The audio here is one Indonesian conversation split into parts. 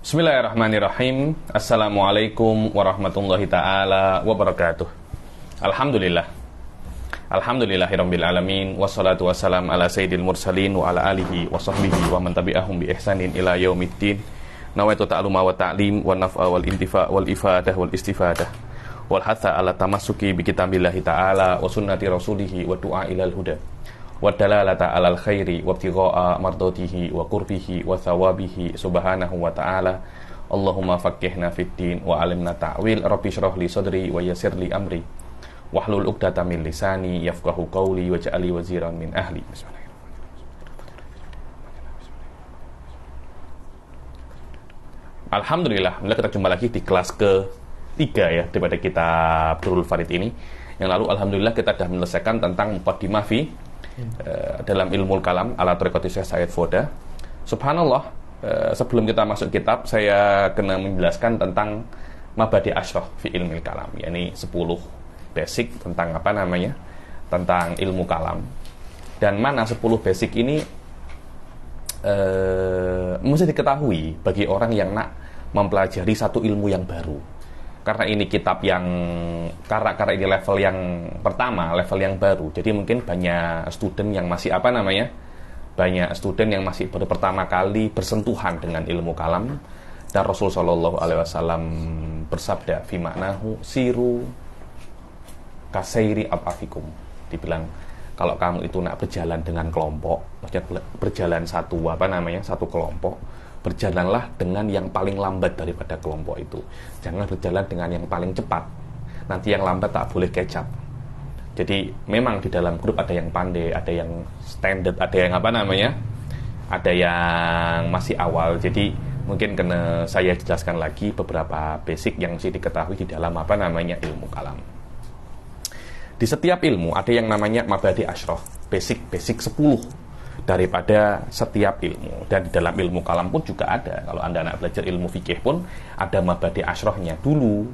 Bismillahirrahmanirrahim. Assalamualaikum warahmatullahi ta'ala wabarakatuh. Alhamdulillah. Alhamdulillahirabbil alamin wassalatu wassalam ala sayyidil mursalin wa ala alihi wa sahbihi wa man tabi'ahum bi ihsanin ila yaumiddin. Nawaitu ta'luma wa ta'lim wa naf'a wal intifa' wal ifadah wal istifadah wal hatha ala tamassuki bi kitabillahi ta'ala wa sunnati rasulihi wa du'a ilal huda wa dalalata alal khairi wa ibtigha'a mardatihi wa qurbihi wa thawabihi subhanahu wa ta'ala. Allahumma faqqihna fid din wa alimna ta'wil. Rabbi shrah li sadri wa yassir li amri wahlul 'uqdatam min lisani yafqahu qawli waj'alni waziran min ahli. Alhamdulillah, kita jumpa lagi di kelas ke-3 ya daripada kitab Durrul Farid ini. Yang lalu alhamdulillah kita sudah menyelesaikan tentang muqaddimah fi dalam ilmu kalam ala thariqati Syekh Said Foda. Subhanallah, sebelum kita masuk kitab saya kena menjelaskan tentang mabadi asyrah fi ilmu kalam, yakni 10 basic tentang tentang ilmu kalam. Dan mana 10 basic ini mesti diketahui bagi orang yang nak mempelajari satu ilmu yang baru. Karena ini kitab yang karena ini level yang pertama, level yang baru. Jadi mungkin banyak student yang masih banyak student yang masih baru pertama kali bersentuhan dengan ilmu kalam. Dan Rasul sallallahu alaihi wasallam bersabda fi maknahu siru kasairi abafikum. Dibilang kalau kamu itu nak berjalan dengan kelompok, maksudnya berjalan satu kelompok, berjalanlah dengan yang paling lambat daripada kelompok itu. Jangan berjalan dengan yang paling cepat. Nanti yang lambat tak boleh kecap. Jadi memang di dalam grup ada yang pandai, ada yang standard, ada yang ada yang masih awal. Jadi mungkin kena saya jelaskan lagi beberapa basic yang mesti diketahui di dalam ilmu kalam. Di setiap ilmu ada yang namanya mabadi asyrah, basic 10 daripada setiap ilmu. Dan di dalam ilmu kalam pun juga ada. Kalau Anda nak belajar ilmu fikih pun ada mabadi asyrahnya. Dulu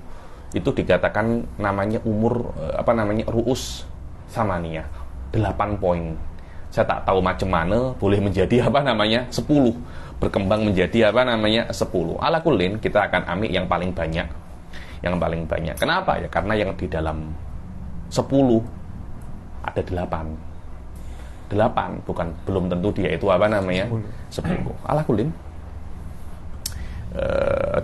itu dikatakan namanya ru'us samaniyah, 8 poin. Saya tak tahu macam mana boleh menjadi 10, berkembang menjadi 10. Ala kullin kita akan ambil yang paling banyak. Yang paling banyak. Kenapa ya? Karena yang di dalam 10 ada 8, belum tentu dia itu 10. Ala kulin.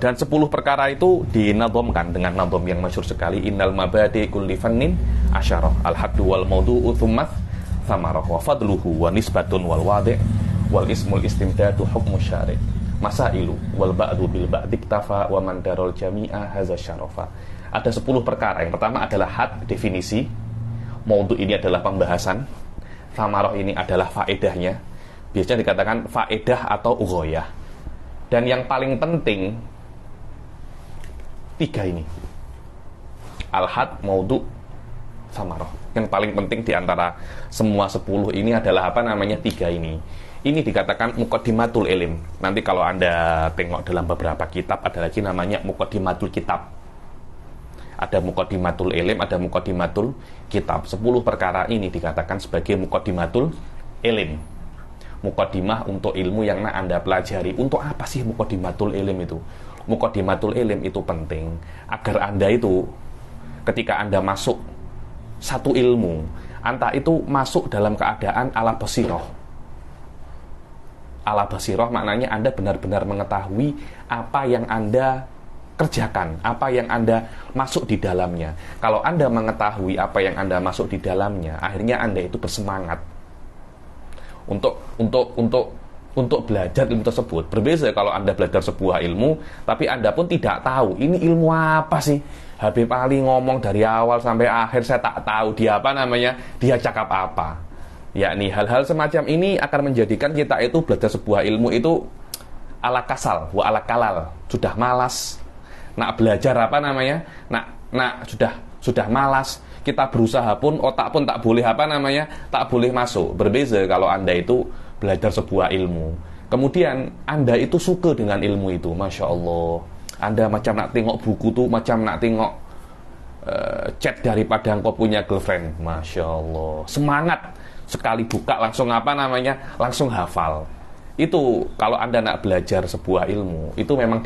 Dan 10 perkara itu dinadhamkan dengan nadham yang masyhur sekali, innal mabadi kulli fannin asyarah al-haddu wal mawdu'u thumma thamarah wa fadluhu wa nisbatun wal wadi' wal ismul istimdadu hukmu syari' masailu wal ba'du bil ba'di iktafa wa man darul jami'a hadza syarafa. Ada 10 perkara. Yang pertama adalah had, definisi. Mawdu' ini adalah pembahasan. Thamarah ini adalah faedahnya. Biasanya dikatakan faedah atau ughoyah. Dan yang paling penting 3 ini. Al-had, mawdu', thamarah. Yang paling penting diantara semua 10 ini adalah 3 ini. Ini dikatakan muqaddimatul ilm. Nanti kalau Anda tengok dalam beberapa kitab ada lagi namanya muqaddimatul kitab. Ada muqaddimatul ilm, ada muqaddimatul kitab. 10 perkara ini dikatakan sebagai muqaddimatul ilm. Muqaddimah untuk ilmu yang nak Anda pelajari. Untuk apa sih muqaddimatul ilm itu? Muqaddimatul ilm itu penting agar Anda itu ketika Anda masuk satu ilmu, Anda itu masuk dalam keadaan ala basirah. Ala basirah maknanya Anda benar-benar mengetahui apa yang Anda kerjakan, apa yang Anda masuk di dalamnya. Kalau Anda mengetahui apa yang Anda masuk di dalamnya, akhirnya Anda itu bersemangat untuk belajar ilmu tersebut. Berbeda kalau Anda belajar sebuah ilmu tapi Anda pun tidak tahu ini ilmu apa sih. Habib Ali ngomong dari awal sampai akhir saya tak tahu dia dia cakap apa. Yakni hal-hal semacam ini akan menjadikan kita itu belajar sebuah ilmu itu ala kasal, wa ala kalal, sudah malas. Nak belajar sudah malas. Kita berusaha pun otak pun tak boleh tak boleh masuk. Berbeza kalau Anda itu belajar sebuah ilmu, kemudian Anda itu suka dengan ilmu itu, Masya Allah. Anda macam nak tengok buku tuh, macam nak tengok chat daripada engkau punya girlfriend, Masya Allah. Semangat sekali buka langsung langsung hafal. Itu kalau Anda nak belajar sebuah ilmu, itu memang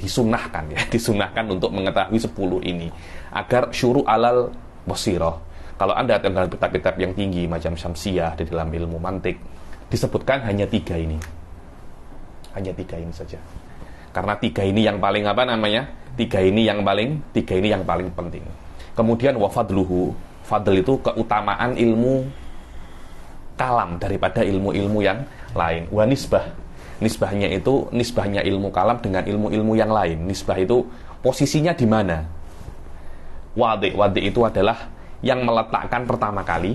disunahkan ya, disunahkan untuk mengetahui 10 ini agar syuru alal basirah. Kalau Anda dalam kitab-kitab yang tinggi macam Syamsiyah di dalam ilmu mantik, disebutkan hanya 3 ini. Hanya 3 ini saja. Karena 3 ini yang paling apa namanya? 3 ini yang paling penting. Kemudian wa fadluhu. Fadl itu keutamaan ilmu kalam daripada ilmu-ilmu yang lain. Wa nisbah. Nisbahnya ilmu kalam dengan ilmu-ilmu yang lain. Nisbah itu posisinya di mana? Wadi itu adalah yang meletakkan pertama kali.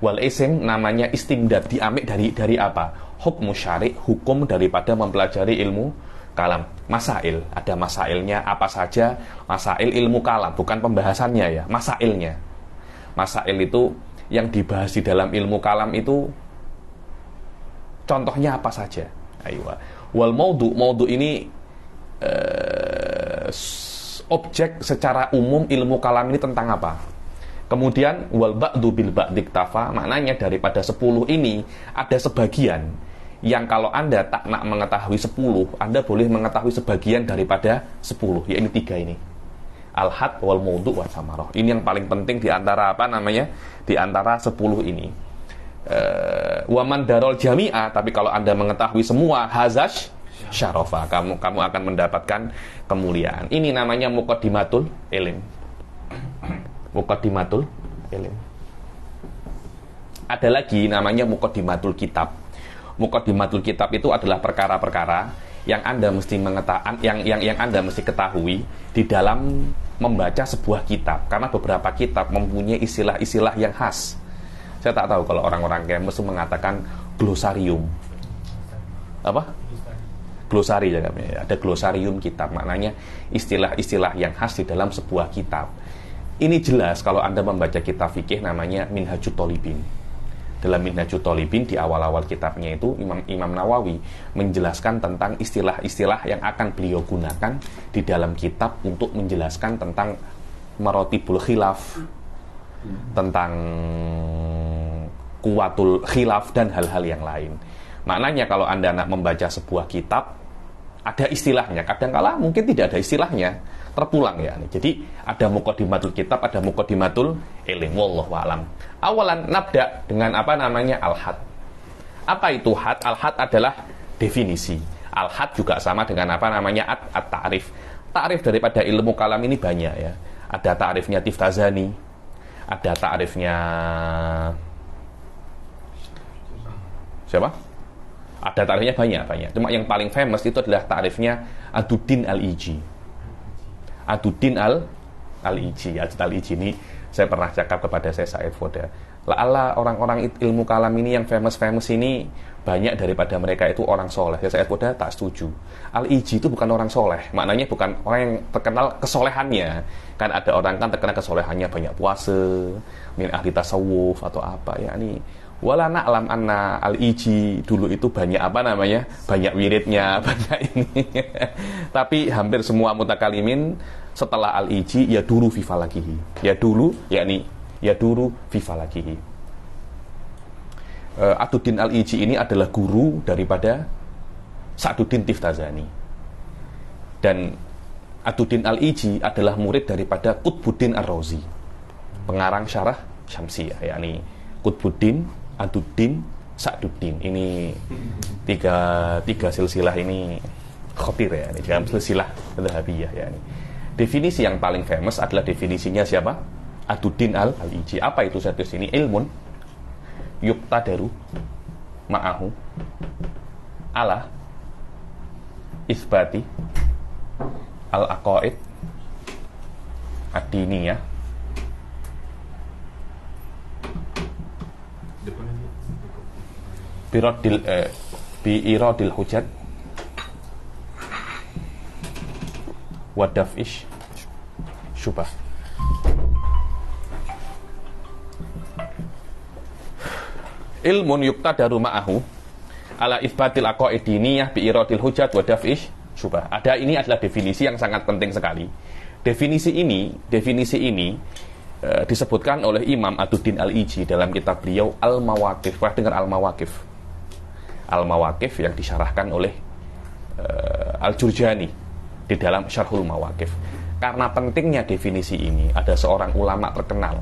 Wal isim namanya istimdad, diambil dari apa? Hukmu syari', hukum daripada mempelajari ilmu kalam. Masail, ada masailnya apa saja? Masail ilmu kalam, bukan pembahasannya ya, masailnya. Masail itu yang dibahas di dalam ilmu kalam itu contohnya apa saja? Ayo. Wal maudhu ini objek secara umum ilmu kalam ini tentang apa? Kemudian wal ba'du bil ba'diktafa, maknanya daripada 10 ini ada sebagian yang kalau Anda tak nak mengetahui 10, Anda boleh mengetahui sebagian daripada 10, yaitu 3 ini. Al-had wal maudhu wa samarah. Ini yang paling penting di antara apa namanya? Di antara 10 ini. Wa man darol jami'a, tapi kalau Anda mengetahui semua, hazash syarafa, kamu akan mendapatkan kemuliaan. Ini namanya muqaddimatul ilm. Muqaddimatul ilm. Ada lagi namanya muqaddimatul kitab. Muqaddimatul kitab itu adalah perkara-perkara yang Anda mesti yang Anda mesti ketahui di dalam membaca sebuah kitab. Karena beberapa kitab mempunyai istilah-istilah yang khas. Saya tak tahu kalau orang-orang kampus mengatakan glosarium. Apa? Glosari ya, ada glosarium kitab, maknanya istilah-istilah yang khas di dalam sebuah kitab. Ini jelas kalau Anda membaca kitab fikih namanya Minhajut Thalibin. Dalam Minhajut Thalibin di awal-awal kitabnya itu Imam Nawawi menjelaskan tentang istilah-istilah yang akan beliau gunakan di dalam kitab untuk menjelaskan tentang maratibul khilaf, tentang kuwatul khilaf dan hal-hal yang lain. Maknanya kalau Anda nak membaca sebuah kitab ada istilahnya, kadang-kala mungkin tidak ada istilahnya, terpulang ya. Jadi ada muqaddimatul kitab, ada muqaddimatul ilm. Wallahu a'lam. Awalan nabda dengan apa namanya al-had. Apa itu had? Al-had adalah definisi. Al-had juga sama dengan apa namanya at-ta'rif. Ta'rif daripada ilmu kalam ini banyak ya. Ada ta'rifnya Tiftazani, ada ta'rifnya siapa? Ada ta'rifnya banyak. Cuma yang paling famous itu adalah ta'rifnya Aduddin Al-Iji. Aduddin Al-Iji ini saya pernah cakap kepada saya Said Foda. La'alla orang-orang ilmu kalam ini yang famous ini banyak daripada mereka itu orang soleh. Saya Foda tak setuju. Al-Iji itu bukan orang soleh. Maknanya bukan orang yang terkenal kesolehannya. Kan ada orang kan terkenal kesolehannya banyak puasa, min ahli tasawuf atau apa ya ini. Wala na'lam anna al-iji dulu itu banyak apa namanya? Banyak wiridnya, banyak ini. Tapi hampir semua mutakalimin setelah al-iji ya dulu fi falakihi. Ya dulu fi falakihi. Aduddin al-Iji ini adalah guru daripada Sa'duddin Tiftazani. Dan Aduddin al-Iji adalah murid daripada Qutbuddin Ar-Razi, pengarang syarah Syamsiyah, yakni Qutbuddin, Aduddin, Sa'duddin. Ini tiga silsilah ini khotir ya, ini dalam silsilah Dzahabiyah ya. Definisi yang paling famous adalah definisinya siapa? Aduddin al-Iji. Apa itu satu sini? Ilmun yuqtadaru ma'ahu ala isbati al-aqaid ad-diniyah bi'iradil hujat wa daf'ish syubah. Ilmun yuqtadaru ma'ahu ala isbatil aqaid diniyah bi'iradil hujat wa daf'ish syubah. Ini adalah definisi yang sangat penting sekali. Definisi ini disebutkan oleh Imam Aduddin Al-Iji dalam kitab beliau Al-Mawaqif. Pernah dengar Al-Mawaqif? Al-Mawaqif yang disyarahkan oleh Al-Jurjani di dalam Syarhul Mawaqif. Karena pentingnya definisi ini, ada seorang ulama terkenal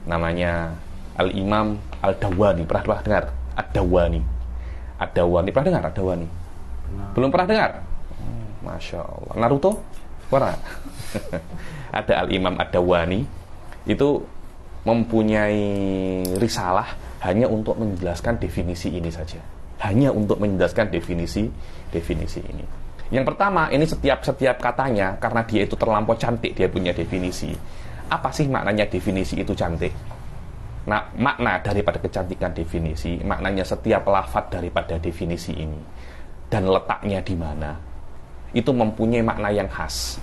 namanya Al-Imam Al-Dawani. Pernah dengar? Ad-Dawani. Ad-Dawani, pernah dengar Ad-Dawani? Belum pernah dengar? Masya Allah. Naruto? Pernah? Ada Al-Imam Ad-Dawani, itu mempunyai risalah hanya untuk menjelaskan definisi ini saja. Hanya untuk menjelaskan definisi ini. Yang pertama, ini setiap katanya, karena dia itu terlampau cantik, dia punya definisi. Apa sih maknanya definisi itu cantik? Nah, makna daripada kecantikan definisi, maknanya setiap lafadz daripada definisi ini, dan letaknya di mana, itu mempunyai makna yang khas.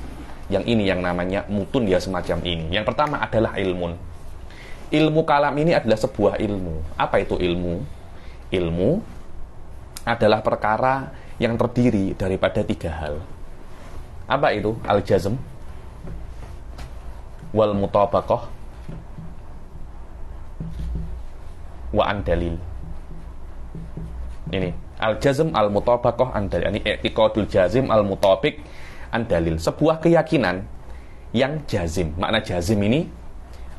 Yang ini yang namanya mutun ya, semacam ini. Yang pertama adalah ilmun. Ilmu kalam ini adalah sebuah ilmu. Apa itu ilmu? Ilmu adalah perkara yang terdiri daripada 3 hal. Apa itu? Al-jazm, wal mutabaqah, wa an dalil. Ini al-jazm, al-mutabaqah, an dalil. Ini i'tiqadul jazim, al-mutabiq, an dalil. Sebuah keyakinan yang jazim. Makna jazim ini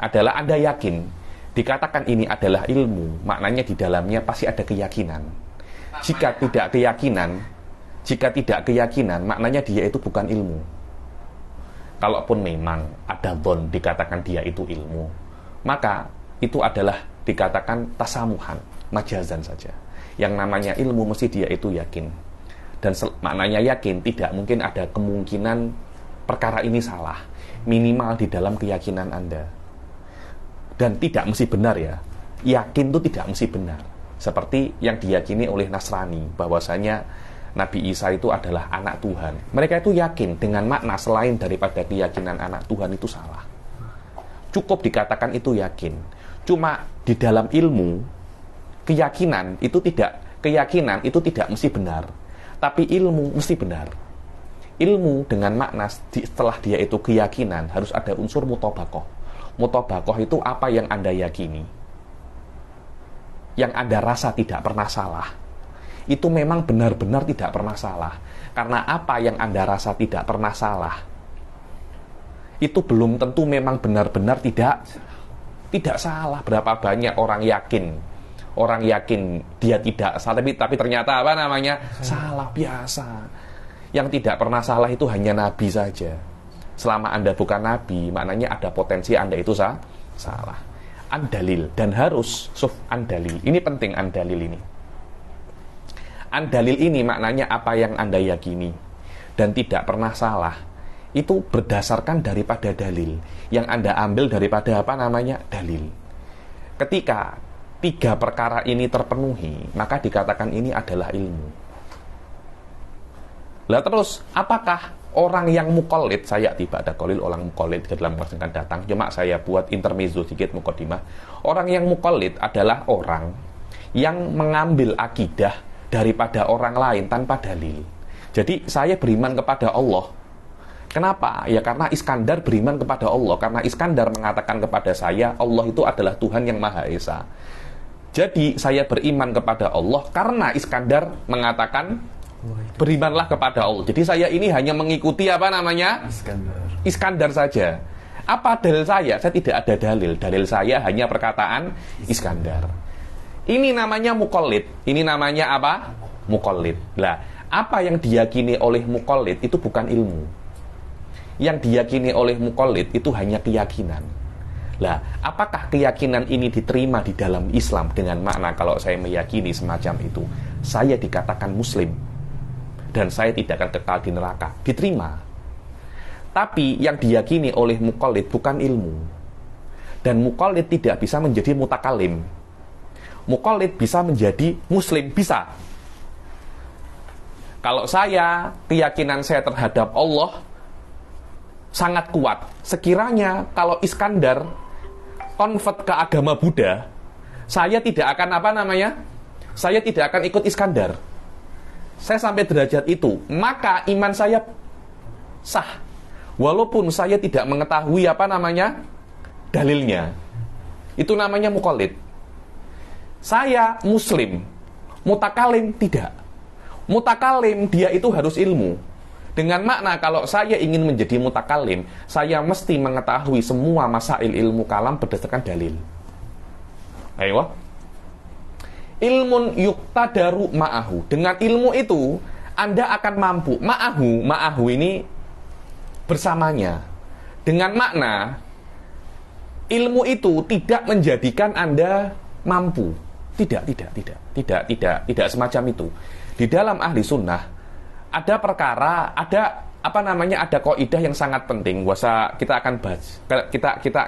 adalah Anda yakin. Dikatakan ini adalah ilmu, maknanya di dalamnya pasti ada keyakinan. Jika tidak keyakinan, maknanya dia itu bukan ilmu. Kalaupun memang ada dhon dikatakan dia itu ilmu, maka itu adalah dikatakan tasamuhan, majazan saja. Yang namanya ilmu mesti dia itu yakin. Dan maknanya yakin, tidak mungkin ada kemungkinan perkara ini salah. Minimal di dalam keyakinan Anda. Dan tidak mesti benar ya. Yakin itu tidak mesti benar. Seperti yang diyakini oleh Nasrani, bahwasanya Nabi Isa itu adalah anak Tuhan. Mereka itu yakin dengan makna selain daripada keyakinan anak Tuhan itu salah. Cukup dikatakan itu yakin. Cuma di dalam ilmu, keyakinan itu tidak mesti benar. Tapi ilmu mesti benar. Ilmu dengan makna setelah dia itu keyakinan harus ada unsur mutabaqah. Mutabaqah itu apa yang Anda yakini, yang Anda rasa tidak pernah salah, itu memang benar-benar tidak pernah salah. Karena apa yang Anda rasa tidak pernah salah, itu belum tentu memang benar-benar tidak salah. Berapa banyak orang yakin dia tidak salah, tapi ternyata salah biasa. Yang tidak pernah salah itu hanya Nabi saja. Selama Anda bukan Nabi, maknanya ada potensi Anda itu salah. An-dalil, dan harus an-dalil. Ini penting, an-dalil ini. An-dalil ini maknanya apa yang Anda yakini dan tidak pernah salah. Itu berdasarkan daripada dalil. Yang Anda ambil daripada dalil. Ketika 3 perkara ini terpenuhi, maka dikatakan ini adalah ilmu. Lah terus, apakah orang yang mukallid, saya tiba ada kolil orang mukallid ke dalam kelas akan datang, cuma saya buat intermezzo sedikit mukadimah. Orang yang mukallid adalah orang yang mengambil akidah daripada orang lain tanpa dalil. Jadi saya beriman kepada Allah. Kenapa? Ya karena Iskandar beriman kepada Allah. Karena Iskandar mengatakan kepada saya, Allah itu adalah Tuhan yang Maha Esa. Jadi saya beriman kepada Allah karena Iskandar mengatakan berimanlah kepada Allah. Jadi saya ini hanya mengikuti Iskandar saja. Apa dalil saya? Saya tidak ada dalil. Dalil saya hanya perkataan Iskandar. Ini namanya mukallid. Ini namanya apa? Mukallid. Lah, apa yang diyakini oleh mukallid itu bukan ilmu. Yang diyakini oleh mukallid itu hanya keyakinan. Lah, apakah keyakinan ini diterima di dalam Islam dengan makna kalau saya meyakini semacam itu, saya dikatakan muslim dan saya tidak akan kekal di neraka? Diterima. Tapi yang diyakini oleh mukallid bukan ilmu. Dan mukallid tidak bisa menjadi mutakalim. Mukallid bisa menjadi muslim, bisa. Kalau keyakinan saya terhadap Allah sangat kuat. Sekiranya kalau Iskandar convert ke agama Buddha, saya tidak akan saya tidak akan ikut Iskandar. Saya sampai derajat itu, maka iman saya sah. Walaupun saya tidak mengetahui dalilnya. Itu namanya mukallid. Saya muslim Mutakalim tidak. Mutakalim dia itu harus ilmu. Dengan makna kalau saya ingin menjadi mutakalim, saya mesti mengetahui semua masail ilmu kalam berdasarkan dalil. Ayo. Ilmun yuktadaru ma'ahu. Dengan ilmu itu Anda akan mampu. Ma'ahu ini bersamanya. Dengan makna ilmu itu tidak menjadikan Anda mampu. Tidak semacam itu. Di dalam ahli sunnah ada perkara, ada kaidah yang sangat penting. Kita akan bahas.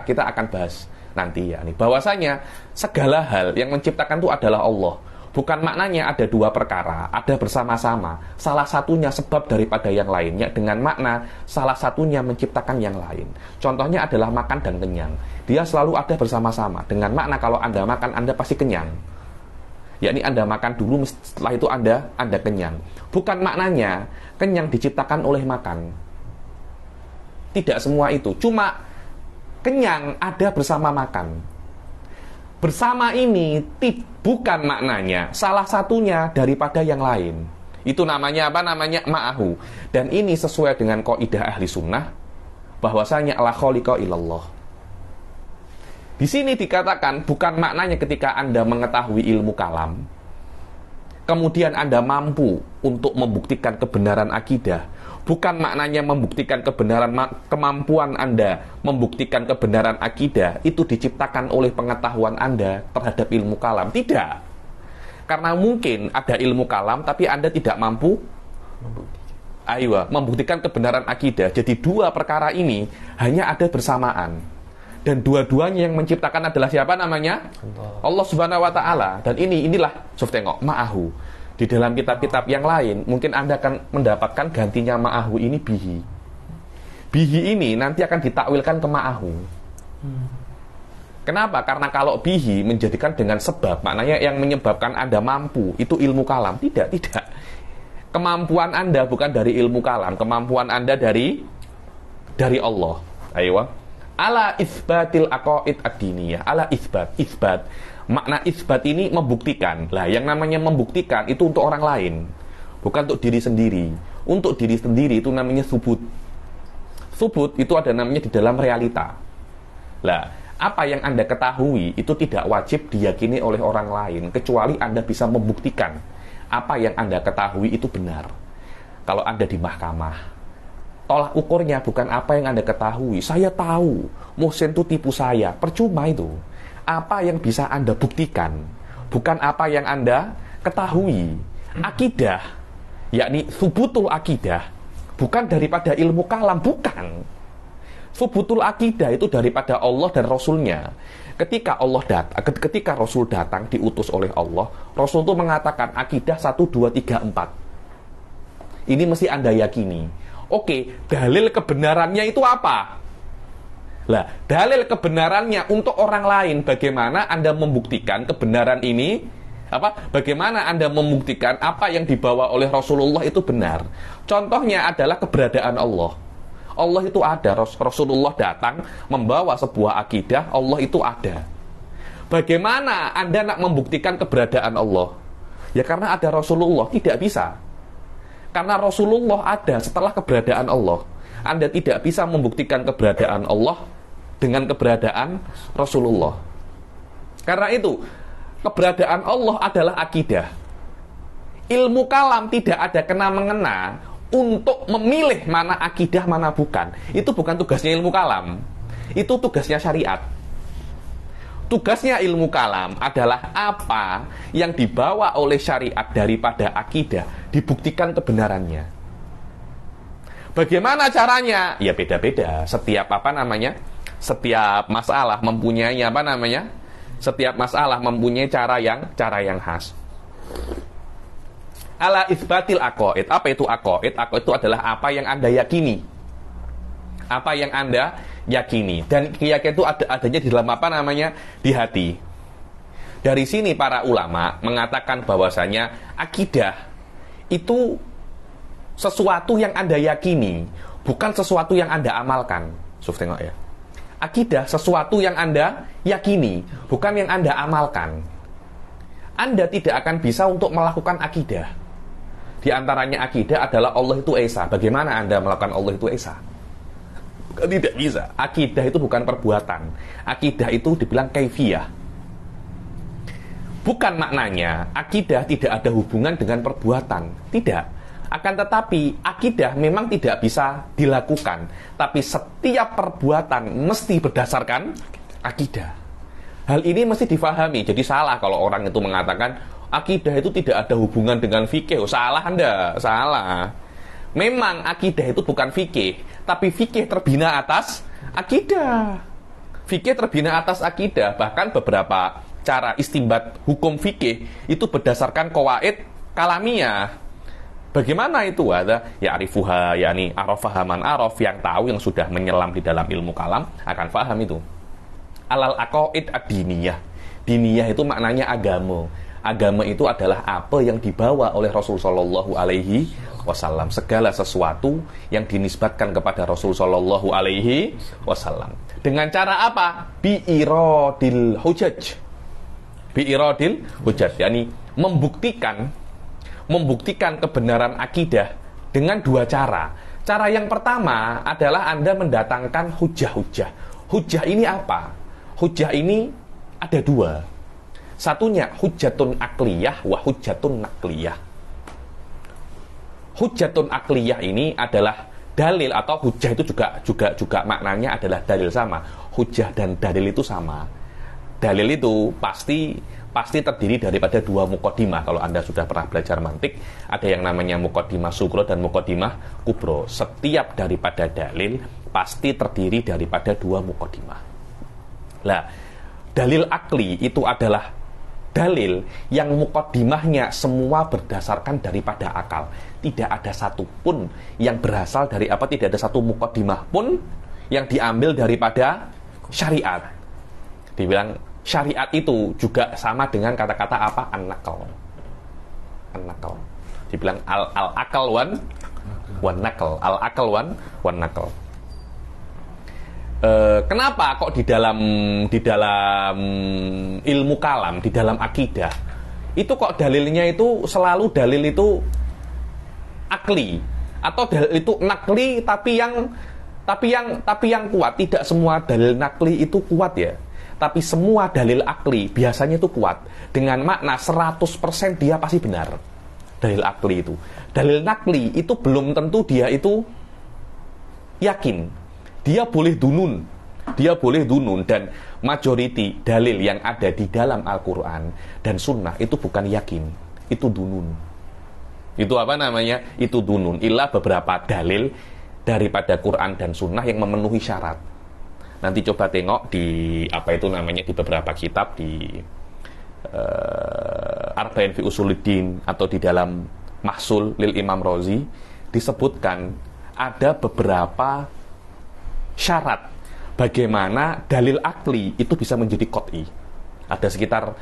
Kita akan bahas nanti ya nih. Bahwasanya segala hal yang menciptakan itu adalah Allah. Bukan maknanya ada dua perkara, ada bersama-sama. Salah satunya sebab daripada yang lainnya, dengan makna salah satunya menciptakan yang lain. Contohnya adalah makan dan kenyang. Dia selalu ada bersama-sama. Dengan makna kalau Anda makan, Anda pasti kenyang. Yakni Anda makan dulu, setelah itu Anda kenyang. Bukan maknanya kenyang diciptakan oleh makan. Tidak semua itu. Cuma kenyang ada bersama makan. Bersama ini bukan maknanya salah satunya daripada yang lain. Itu namanya apa? Namanya ma'ahu. Dan ini sesuai dengan kaidah ahli sunnah bahwasanya la khaliqa illallah. Di sini dikatakan bukan maknanya ketika Anda mengetahui ilmu kalam, kemudian Anda mampu untuk membuktikan kebenaran akidah. Bukan maknanya membuktikan kebenaran, kemampuan Anda membuktikan kebenaran akidah itu diciptakan oleh pengetahuan Anda terhadap ilmu kalam. Tidak. Karena mungkin ada ilmu kalam tapi Anda tidak mampu membuktikan kebenaran akidah. Jadi dua perkara ini hanya ada bersamaan. Dan dua-duanya yang menciptakan adalah siapa namanya? Allah Subhanahu wa taala. Dan inilah tengok ma'ahu. Di dalam kitab-kitab yang lain mungkin Anda akan mendapatkan gantinya ma'ahu ini bihi. Bihi ini nanti akan ditakwilkan ke ma'ahu. Kenapa? Karena kalau bihi menjadikan dengan sebab, maknanya yang menyebabkan Anda mampu itu ilmu kalam. Tidak. Kemampuan Anda bukan dari ilmu kalam, kemampuan Anda dari Allah. Ayo. Ala isbatil aqaid ad-diniyah. Ala isbat. Makna isbat ini membuktikan. Lah, yang namanya membuktikan itu untuk orang lain, bukan untuk diri sendiri. Untuk diri sendiri itu namanya subut. Subut itu ada namanya di dalam realita. Lah, apa yang Anda ketahui itu tidak wajib diyakini oleh orang lain kecuali Anda bisa membuktikan apa yang Anda ketahui itu benar. Kalau Anda di mahkamah, tolak ukurnya bukan apa yang Anda ketahui. Saya tahu Muhsin itu tipu saya. Percuma itu. Apa yang bisa Anda buktikan, bukan apa yang Anda ketahui. Akidah, yakni subutul akidah, bukan daripada ilmu kalam, bukan. Subutul akidah itu daripada Allah dan Rasulnya. Ketika ketika Rasul datang diutus oleh Allah, Rasul itu mengatakan akidah 1, 2, 3, 4. Ini mesti Anda yakini. Oke, dalil kebenarannya itu apa? Lah, dalil kebenarannya untuk orang lain, bagaimana Anda membuktikan kebenaran ini? Bagaimana Anda membuktikan apa yang dibawa oleh Rasulullah itu benar? Contohnya adalah keberadaan Allah. Allah itu ada, Rasulullah datang membawa sebuah akidah, Allah itu ada. Bagaimana Anda nak membuktikan keberadaan Allah? Ya karena ada Rasulullah, tidak bisa. Karena Rasulullah ada setelah keberadaan Allah. Anda tidak bisa membuktikan keberadaan Allah dengan keberadaan Rasulullah. Karena itu, keberadaan Allah adalah akidah. Ilmu kalam tidak ada kena-mengena untuk memilih mana akidah, mana bukan. Itu bukan tugasnya ilmu kalam. Itu tugasnya syariat. Tugasnya ilmu kalam adalah apa yang dibawa oleh syariat daripada akidah, dibuktikan kebenarannya. Bagaimana caranya? Ya beda-beda. Setiap masalah mempunyai Setiap masalah mempunyai cara yang khas. Ala isbatil aqaid. Apa itu aqaid? Aqaid itu adalah apa yang Anda yakini. Apa yang Anda yakini. Dan keyakinan itu adanya di dalam di hati. Dari sini para ulama mengatakan bahwasanya akidah itu sesuatu yang Anda yakini, bukan sesuatu yang Anda amalkan. Tengok ya. Akidah sesuatu yang Anda yakini, bukan yang Anda amalkan. Anda tidak akan bisa untuk melakukan akidah. Di antaranya akidah adalah Allah itu Esa. Bagaimana Anda melakukan Allah itu Esa? Tidak bisa. Akidah itu bukan perbuatan. Akidah itu dibilang kaifiyah. Bukan maknanya akidah tidak ada hubungan dengan perbuatan. Tidak. Akan tetapi akidah memang tidak bisa dilakukan. Tapi setiap perbuatan mesti berdasarkan akidah. Hal ini mesti difahami. Jadi salah kalau orang itu mengatakan akidah itu tidak ada hubungan dengan fikih. Oh, salah Anda, salah. Memang akidah itu bukan fikih, tapi fikih terbina atas akidah. Fikih terbina atas akidah. Bahkan beberapa cara istinbat hukum fikih itu berdasarkan qawaid kalamiyah. Bagaimana itu? Ada ya arifuha, yakni arafaha man araf, yang tahu, yang sudah menyelam di dalam ilmu kalam akan paham itu. Alal aqaid ad-diniyah. Diniyah itu maknanya agama. Agama itu adalah apa yang dibawa oleh Rasul Shallallahu Alaihi Wasallam. Segala sesuatu yang dinisbatkan kepada Rasul Shallallahu Alaihi Wasallam. Dengan cara apa? Bi'iradil hujaj. Bi'iradil hujaj, yakni membuktikan kebenaran akidah dengan dua cara. Cara yang pertama adalah Anda mendatangkan hujah-hujah. Hujah ini apa? Hujah ini ada dua. Satunya hujjatun akliyah wa hujjatun nakliyah. Hujjatun akliyah ini adalah dalil, atau hujah itu juga maknanya adalah dalil, sama. Hujah dan dalil itu sama. Dalil itu pasti terdiri daripada dua muqaddimah. Kalau Anda sudah pernah belajar mantik, ada yang namanya muqaddimah sugro dan muqaddimah kubro. Setiap daripada dalil pasti terdiri daripada dua muqaddimah. Nah, dalil akli itu adalah dalil yang muqaddimahnya semua berdasarkan daripada akal. Tidak ada satupun yang berasal dari apa? Tidak ada satu muqaddimah pun yang diambil daripada syariat. Dibilang syariat itu juga sama dengan kata-kata apa? An-naql. An-naql. Dibilang al-akal wan naql. Al-akal wan naql. Kenapa kok di dalam ilmu kalam, di dalam akidah itu kok dalilnya itu selalu dalil itu akli, atau dalil itu nakli tapi yang kuat? Tidak semua dalil nakli itu kuat ya, tapi semua dalil akli biasanya itu kuat, dengan makna 100% dia pasti benar. Dalil akli itu. Dalil nakli itu belum tentu dia itu yakin. Dia boleh dunun, dan majority dalil yang ada di dalam Al-Quran dan Sunnah itu bukan yakin, itu dunun. Itu apa namanya? Itu dunun. Illa beberapa dalil daripada Quran dan Sunnah yang memenuhi syarat. Nanti coba tengok di di beberapa kitab, di Arba'in fi Usuluddin atau di dalam Mahsul lil Imam Razi, disebutkan ada beberapa syarat bagaimana dalil akli itu bisa menjadi qot'i. Ada sekitar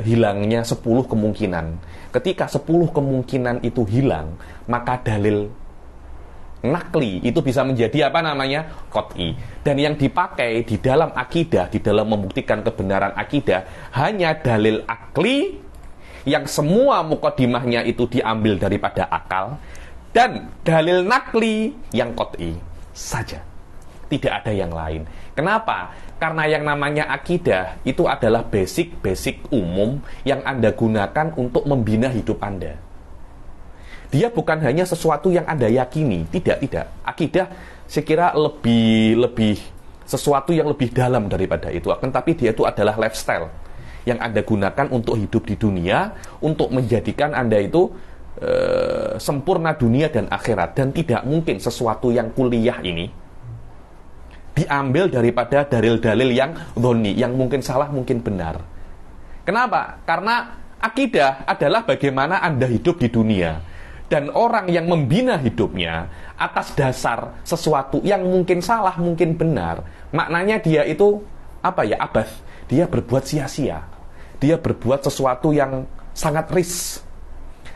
hilangnya 10 kemungkinan. Ketika 10 kemungkinan itu hilang, maka dalil nakli itu bisa menjadi apa namanya? Qot'i. Dan yang dipakai di dalam akidah, di dalam membuktikan kebenaran akidah, hanya dalil akli yang semua muqaddimahnya itu diambil daripada akal, dan dalil nakli yang qot'i saja. Tidak ada yang lain. Kenapa? Karena yang namanya akidah itu adalah basic umum yang Anda gunakan untuk membina hidup Anda. Dia bukan hanya sesuatu yang Anda yakini. Tidak. Akidah saya kira lebih sesuatu yang lebih dalam daripada itu. Akan tapi dia itu adalah lifestyle yang Anda gunakan untuk hidup di dunia, untuk menjadikan Anda itu sempurna dunia dan akhirat. Dan tidak mungkin sesuatu yang kuliah ini diambil daripada dalil-dalil yang dhonni, yang mungkin salah, mungkin benar. Kenapa? Karena akidah adalah bagaimana Anda hidup di dunia. Dan orang yang membina hidupnya atas dasar sesuatu yang mungkin salah, mungkin benar, maknanya dia itu abas. Dia berbuat sia-sia. Dia berbuat sesuatu yang sangat risk.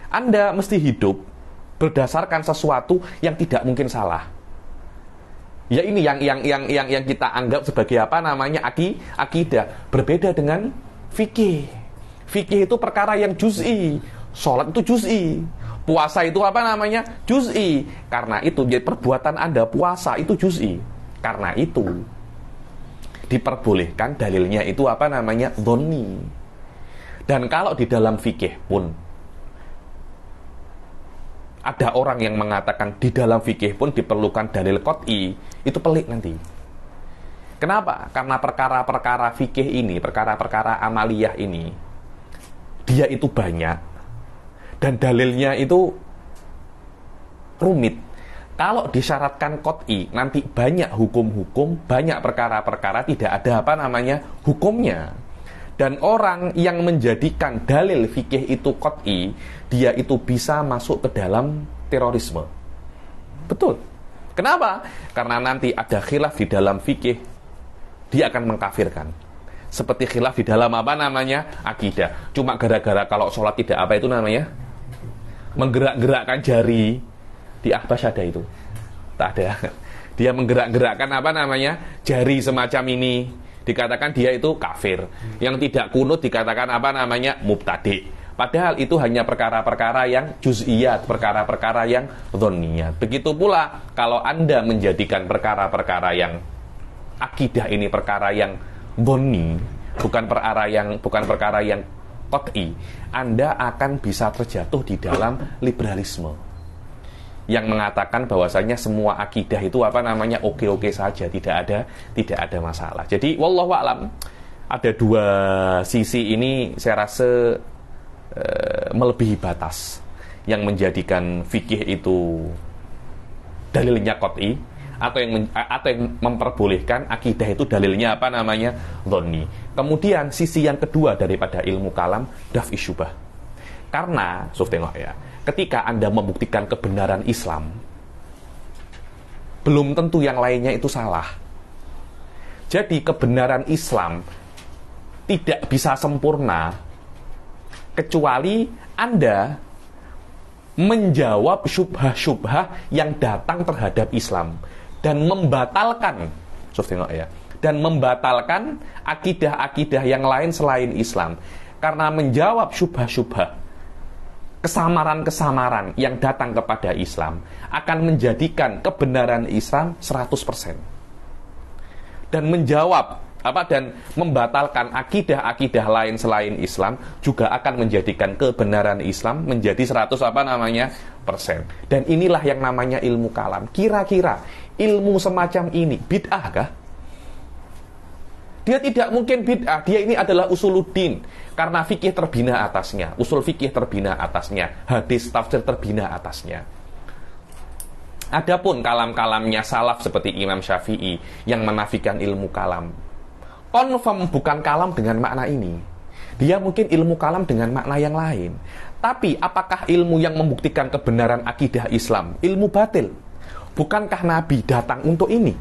Anda mesti hidup berdasarkan sesuatu yang tidak mungkin salah. Ya ini yang kita anggap sebagai apa namanya akidah. Berbeda dengan fikih. Fikih itu perkara yang juz'i. Sholat itu juz'i. Puasa itu apa namanya? Juz'i. Karena itu jadi perbuatan Anda puasa itu juz'i. Karena itu diperbolehkan dalilnya itu apa namanya? Dhonni. Dan kalau di dalam fikih pun ada orang yang mengatakan di dalam fikih pun diperlukan dalil qat'i, itu pelik nanti. Kenapa? Karena perkara-perkara fikih ini, perkara-perkara amaliyah ini, dia itu banyak dan dalilnya itu rumit. Kalau disyaratkan qat'i, nanti banyak hukum-hukum, banyak perkara-perkara tidak ada apa namanya hukumnya. Dan orang yang menjadikan dalil fikih itu qat'i, dia itu bisa masuk ke dalam terorisme. Betul. Kenapa? Karena nanti ada khilaf di dalam fikih, dia akan mengkafirkan. Seperti khilaf di dalam apa namanya akidah. Cuma gara-gara kalau sholat tidak apa itu namanya menggerak-gerakkan jari di ahbas ada itu. Tak ada. Dia menggerak-gerakkan apa namanya jari semacam ini, dikatakan dia itu kafir. Yang tidak kunut dikatakan apa namanya mubtadi'. Padahal itu hanya perkara-perkara yang juz'iyat, perkara-perkara yang dhonniyat. Begitu pula kalau Anda menjadikan perkara-perkara yang akidah ini perkara yang dhonni, bukan perkara yang qat'i, Anda akan bisa terjatuh di dalam liberalisme yang mengatakan bahwasanya semua akidah itu apa namanya oke-oke saja, tidak ada masalah. Jadi wallahu a'lam, ada dua sisi ini saya rasa melebihi batas yang menjadikan fikih itu dalilnya qat'i, atau yang memperbolehkan akidah itu dalilnya apa namanya dhonni. Kemudian sisi yang kedua daripada ilmu kalam, daf'i syubhah. Karena tengok ya, ketika Anda membuktikan kebenaran Islam, belum tentu yang lainnya itu salah. Jadi kebenaran Islam tidak bisa sempurna kecuali Anda menjawab syubhah-syubhah yang datang terhadap Islam dan membatalkan akidah-akidah yang lain selain Islam. Karena menjawab syubhah-syubhah, kesamaran-kesamaran yang datang kepada Islam akan menjadikan kebenaran Islam 100%. Dan membatalkan akidah-akidah lain selain Islam juga akan menjadikan kebenaran Islam menjadi 100%. Dan inilah yang namanya ilmu kalam. Kira-kira ilmu semacam ini bid'ah kah? Dia tidak mungkin bid'ah. Dia ini adalah usuluddin, karena fikih terbina atasnya, usul fikih terbina atasnya, hadis tafsir terbina atasnya. Adapun kalam-kalamnya salaf seperti Imam Syafi'i yang menafikan ilmu kalam, confirm bukan kalam dengan makna ini. Dia mungkin ilmu kalam dengan makna yang lain. Tapi apakah ilmu yang membuktikan kebenaran akidah Islam ilmu batil? Bukankah Nabi datang untuk ini?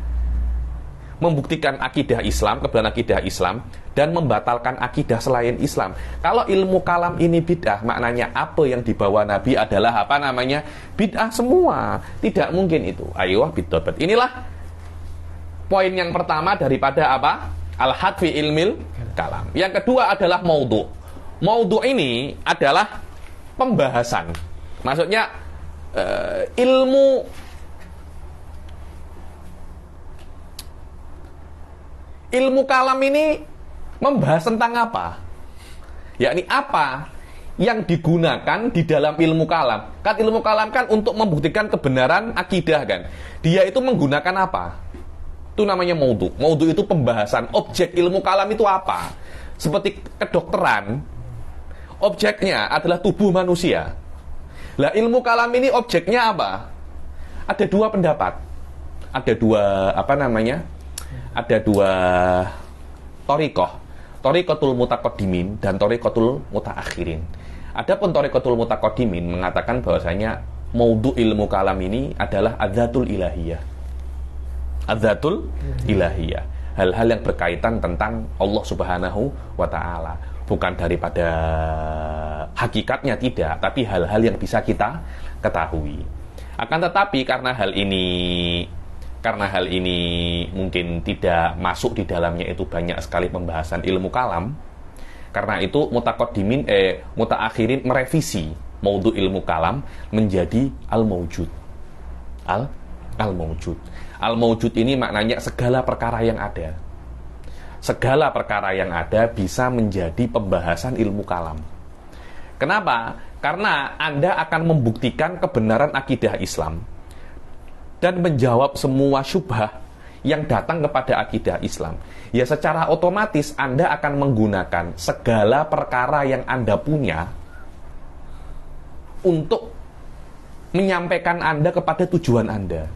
Membuktikan akidah Islam, kebenaran akidah Islam, dan membatalkan akidah selain Islam. Kalau ilmu kalam ini bid'ah, maknanya apa yang dibawa Nabi adalah apa namanya bid'ah semua. Tidak mungkin itu. Ayo bidobat. Inilah poin yang pertama daripada apa? Al-had fi ilmil kalam. Yang kedua adalah maudhu. Maudhu ini adalah pembahasan. Maksudnya ilmu kalam ini membahas tentang apa? Yakni apa yang digunakan di dalam ilmu kalam. Kan ilmu kalam kan untuk membuktikan kebenaran akidah kan. Dia itu menggunakan apa? Itu namanya maudhu. Maudhu itu pembahasan. Objek ilmu kalam itu apa? Seperti kedokteran, objeknya adalah tubuh manusia. Lah ilmu kalam ini objeknya apa? Ada dua pendapat. Ada dua thariqah. Thariqatul mutaqaddimin dan thariqatul mutaakhirin. Adapun thariqatul mutaqaddimin mengatakan bahwasanya maudhu ilmu kalam ini adalah adzatul ilahiyah. Adzatul ilahiyah. Hal-hal yang berkaitan tentang Allah Subhanahu wa taala. Bukan daripada hakikatnya tidak, tapi hal-hal yang bisa kita ketahui. Akan tetapi karena hal ini mungkin tidak masuk di dalamnya itu banyak sekali pembahasan ilmu kalam, Karena itu mutaakhirin merevisi maudhu ilmu kalam menjadi al-maujud. Al-maujud. Al-maujud ini maknanya segala perkara yang ada. Segala perkara yang ada bisa menjadi pembahasan ilmu kalam. Kenapa? Karena Anda akan membuktikan kebenaran akidah Islam dan menjawab semua syubhah yang datang kepada akidah Islam. Ya secara otomatis Anda akan menggunakan segala perkara yang Anda punya untuk menyampaikan Anda kepada tujuan Anda.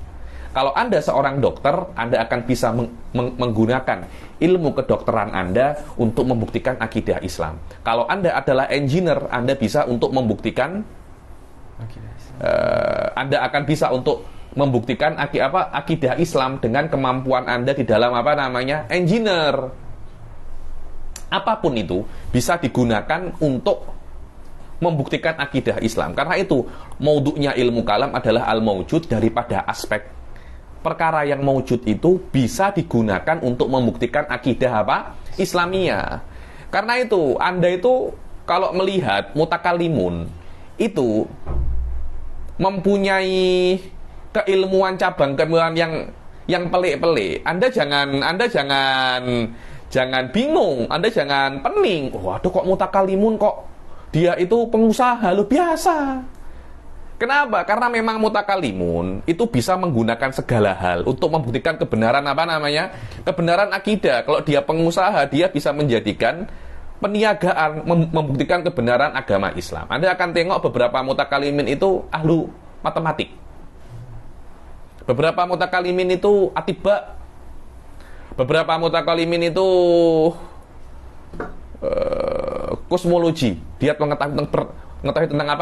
Kalau Anda seorang dokter, Anda akan bisa menggunakan ilmu kedokteran Anda untuk membuktikan akidah Islam. Kalau Anda adalah engineer, Anda bisa untuk membuktikan Anda akan bisa untuk membuktikan akidah Islam dengan kemampuan Anda di dalam engineer. Apapun itu bisa digunakan untuk membuktikan akidah Islam. Karena itu maudhu'nya ilmu kalam adalah al-maujud, daripada aspek perkara yang maujud itu bisa digunakan untuk membuktikan akidah Islamiyah. Karena itu Anda itu kalau melihat mutakalimun itu mempunyai keilmuan cabang keilmuan yang pelik-pelik. Anda jangan bingung, Anda jangan pening. Waduh, kok mutakalimun kok dia itu pengusaha, lu biasa. Kenapa? Karena memang mutakalimun itu bisa menggunakan segala hal untuk membuktikan kebenaran kebenaran akidah. Kalau dia pengusaha, dia bisa menjadikan peniagaan, membuktikan kebenaran agama Islam. Anda akan tengok beberapa mutakalimin itu ahlu matematik. Beberapa mutakalimin itu atibak. Beberapa mutakalimin itu kosmologi. Dia mengetahui tentang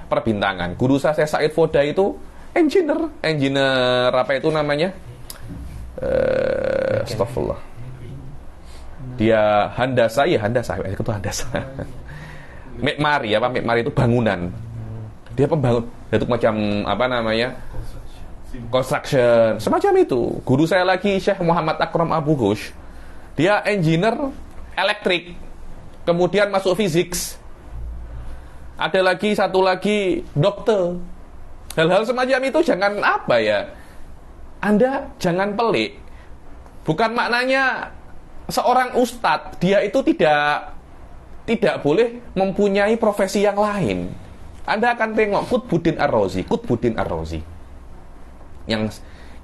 perbintangan. Guru saya Said Foda itu engineer astagfirullah. Dia handasa itu handasa. Mekmari itu bangunan. Dia pembangun. Itu macam construction, semacam itu. Guru saya lagi Syekh Muhammad Akram Abu Ghush, dia engineer elektrik, kemudian masuk fisik. Ada lagi satu lagi dokter. Hal-hal semacam itu jangan Anda jangan pelik. Bukan maknanya seorang ustadz dia itu tidak boleh mempunyai profesi yang lain. Anda akan tengok Qutbuddin Ar-Razi yang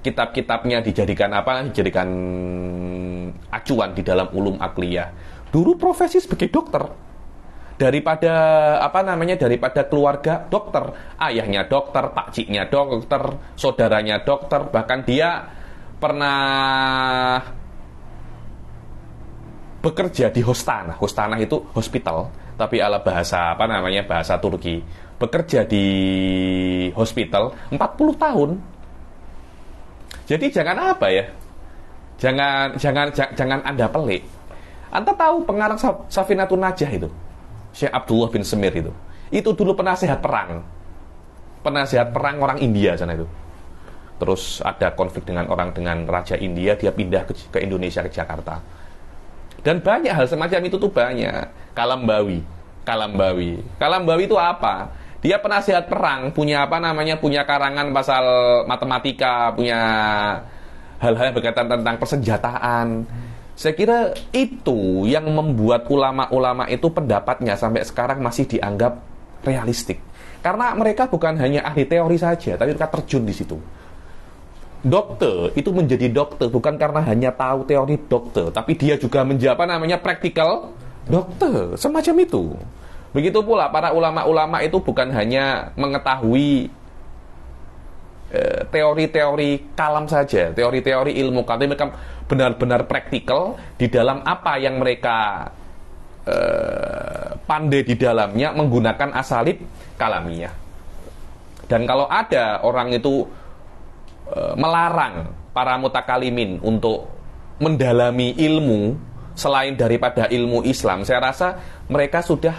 kitab-kitabnya dijadikan acuan di dalam ulum akliyah. Dulu profesi sebagai dokter. Daripada keluarga dokter, ayahnya dokter, pakciknya dokter, saudaranya dokter, bahkan dia pernah bekerja di Hostana. Hostana itu hospital, tapi ala bahasa bahasa Turki. Bekerja di hospital 40 tahun. Jadi jangan jangan Anda pelik. Anda tahu pengarang Safinatun Najah itu, Syekh Abdullah bin Semir itu dulu penasehat perang orang India sana itu. Terus ada konflik dengan raja India, dia pindah ke Indonesia, ke Jakarta. Dan banyak hal semacam itu tuh banyak. Kalambawi itu apa? Dia penasihat perang, punya punya karangan pasal matematika, punya hal-hal yang berkaitan tentang persenjataan. Saya kira itu yang membuat ulama-ulama itu pendapatnya sampai sekarang masih dianggap realistik. Karena mereka bukan hanya ahli teori saja, tapi mereka terjun di situ. Dokter itu menjadi dokter bukan karena hanya tahu teori dokter, tapi dia juga menjadi practical dokter, semacam itu. Begitu pula para ulama-ulama itu bukan hanya mengetahui teori-teori kalam saja, teori-teori ilmu kalam, mereka benar-benar praktikal di dalam apa yang mereka pandai di dalamnya menggunakan asalib kalamiyah. Dan kalau ada orang itu melarang para mutakalimin untuk mendalami ilmu selain daripada ilmu Islam, saya rasa mereka sudah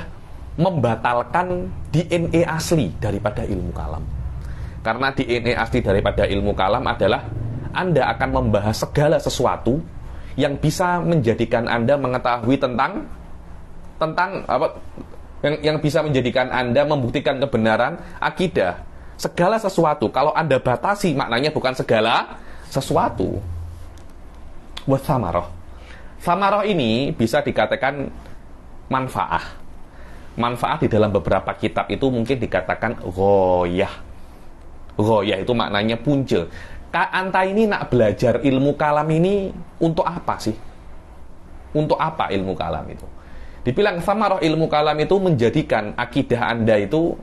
membatalkan DNA asli daripada ilmu kalam. Karena DNA asli daripada ilmu kalam adalah Anda akan membahas segala sesuatu yang bisa menjadikan Anda mengetahui tentang tentang apa yang bisa menjadikan Anda membuktikan kebenaran akidah. Segala sesuatu kalau Anda batasi maknanya bukan segala sesuatu. Wasamarah. Samarah ini bisa dikatakan manfaah. Manfaat di dalam beberapa kitab itu mungkin dikatakan ghoyah. Ghoyah itu maknanya punca. Anta ini nak belajar ilmu kalam ini untuk apa sih? Untuk apa ilmu kalam itu? Dibilang samarah ilmu kalam itu menjadikan akidah Anda itu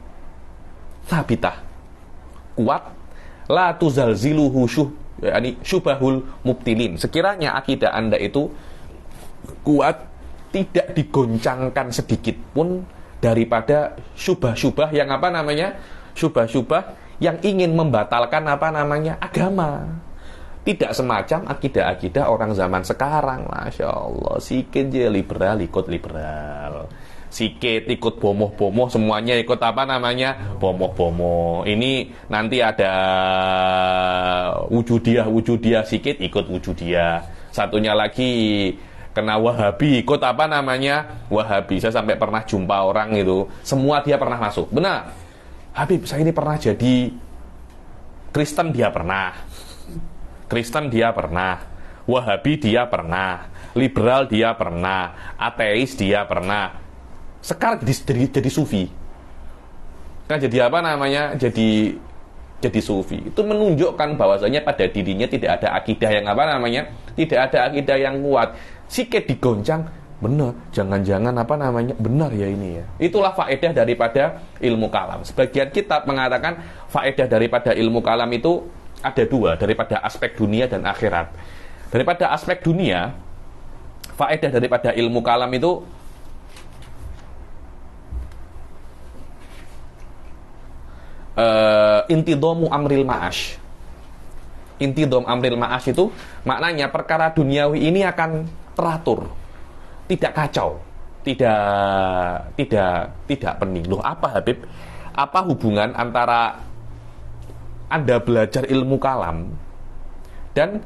sabitah, kuat, la tuzalziluhu syubahul mubtilin. Sekiranya akidah Anda itu kuat, tidak digoncangkan sedikit pun daripada syubah-syubah yang apa namanya? Syubah-syubah yang ingin membatalkan apa namanya? Agama. Tidak semacam akidah-akidah orang zaman sekarang. Masya Allah, sikit je liberal ikut liberal, sikit ikut bomoh-bomoh, semuanya ikut apa namanya? Bomoh-bomoh. Ini nanti ada wujudiah sikit ikut wujudiah. Satunya lagi kena Wahabi, ikut apa namanya? Wahabi. Saya sampai pernah jumpa orang itu, semua dia pernah masuk. Benar, Habib, saya ini pernah jadi Kristen, dia pernah. Kristen dia pernah, Wahabi dia pernah, liberal dia pernah, ateis dia pernah. Sekarang jadi sufi. Kan jadi apa namanya? Jadi sufi. Itu menunjukkan bahwasanya pada dirinya tidak ada akidah yang apa namanya? Tidak ada akidah yang kuat. Sikit digoncang, benar, jangan-jangan apa namanya? Benar ya ini ya. Itulah faedah daripada ilmu kalam. Sebagian kitab mengatakan faedah daripada ilmu kalam itu ada dua, daripada aspek dunia dan akhirat. Daripada aspek dunia, faedah daripada ilmu kalam itu intidhamu amril ma'ash. Intidham amril ma'ash itu maknanya perkara duniawi ini akan teratur, tidak kacau, tidak pening. Loh, apa Habib? Apa hubungan antara Anda belajar ilmu kalam dan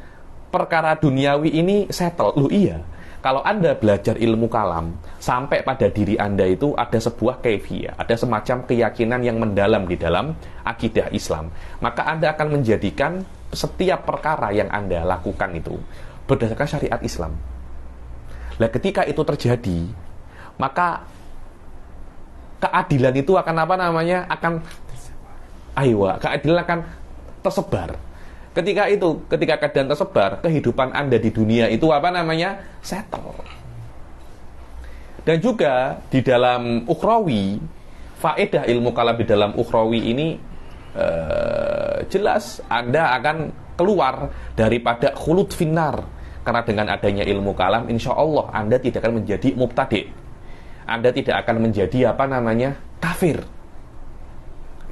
perkara duniawi ini settle? Loh iya, kalau Anda belajar ilmu kalam sampai pada diri Anda itu ada sebuah kaifiyah, ada semacam keyakinan yang mendalam di dalam akidah Islam, maka Anda akan menjadikan setiap perkara yang Anda lakukan itu berdasarkan syariat Islam. Nah, ketika itu terjadi, maka keadilan itu akan apa namanya? Keadilan akan tersebar. Ketika keadaan tersebar, kehidupan Anda di dunia itu apa namanya? Settle. Dan juga di dalam ukhrawi, faedah ilmu kalam di dalam ukhrawi ini jelas Anda akan keluar daripada khulud finnar. Karena dengan adanya ilmu kalam, insya Allah Anda tidak akan menjadi mubtadi'. Anda tidak akan menjadi apa namanya? Kafir.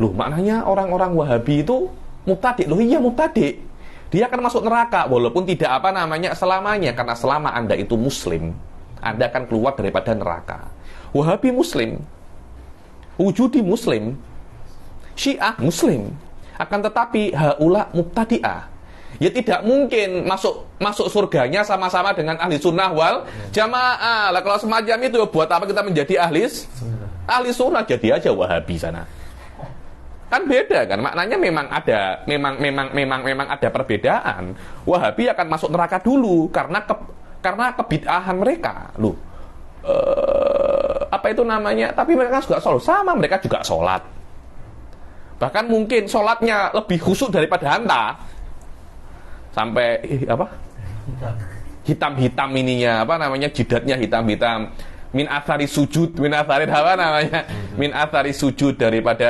Loh, maknanya orang-orang Wahabi itu mubtadi'. Loh iya, mubtadi'. Dia akan masuk neraka walaupun tidak apa namanya selamanya, karena selama Anda itu muslim, Anda akan keluar daripada neraka. Wahabi muslim, Wujudi muslim, Syiah muslim, akan tetapi haula mubtadi'ah. Ya tidak mungkin masuk surganya sama-sama dengan ahli sunnah wal jamaah. Lah kalau semacam itu, buat apa kita menjadi ahli sunnah? Jadi aja Wahabi sana. Kan beda kan, maknanya memang ada perbedaan. Wahabi akan masuk neraka dulu karena kebid'ahan mereka. Loh, apa itu namanya? Tapi mereka juga sholat sama, mereka juga sholat. Bahkan mungkin sholatnya lebih khusyuk daripada anta. Sampai hitam-hitam ininya, apa namanya, jidatnya hitam-hitam. Min athari sujud, min athari apa namanya? Min athari sujud daripada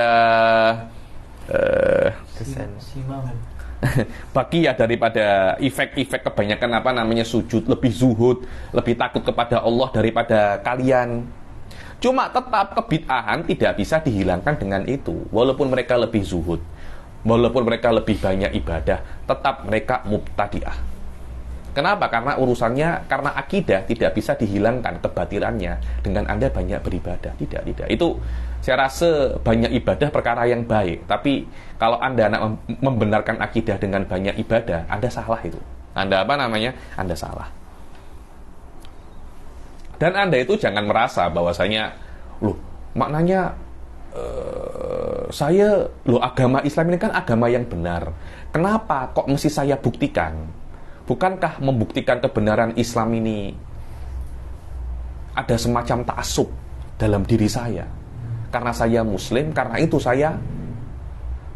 baki ya, daripada efek-efek kebanyakan apa namanya sujud, lebih zuhud, lebih takut kepada Allah daripada kalian. Cuma tetap kebid'ahan tidak bisa dihilangkan dengan itu. Walaupun mereka lebih zuhud, walaupun mereka lebih banyak ibadah, tetap mereka mubtadi'ah. Kenapa? Karena urusannya, karena akidah tidak bisa dihilangkan kebatilannya dengan Anda banyak beribadah. Tidak. Itu saya rasa banyak ibadah perkara yang baik. Tapi kalau Anda membenarkan akidah dengan banyak ibadah, Anda salah itu. Anda apa namanya? Anda salah. Dan Anda itu jangan merasa bahwasanya, loh, maknanya agama Islam ini kan agama yang benar. Kenapa kok mesti saya buktikan? Bukankah membuktikan kebenaran Islam ini ada semacam ta'assub dalam diri saya? Karena saya Muslim, karena itu saya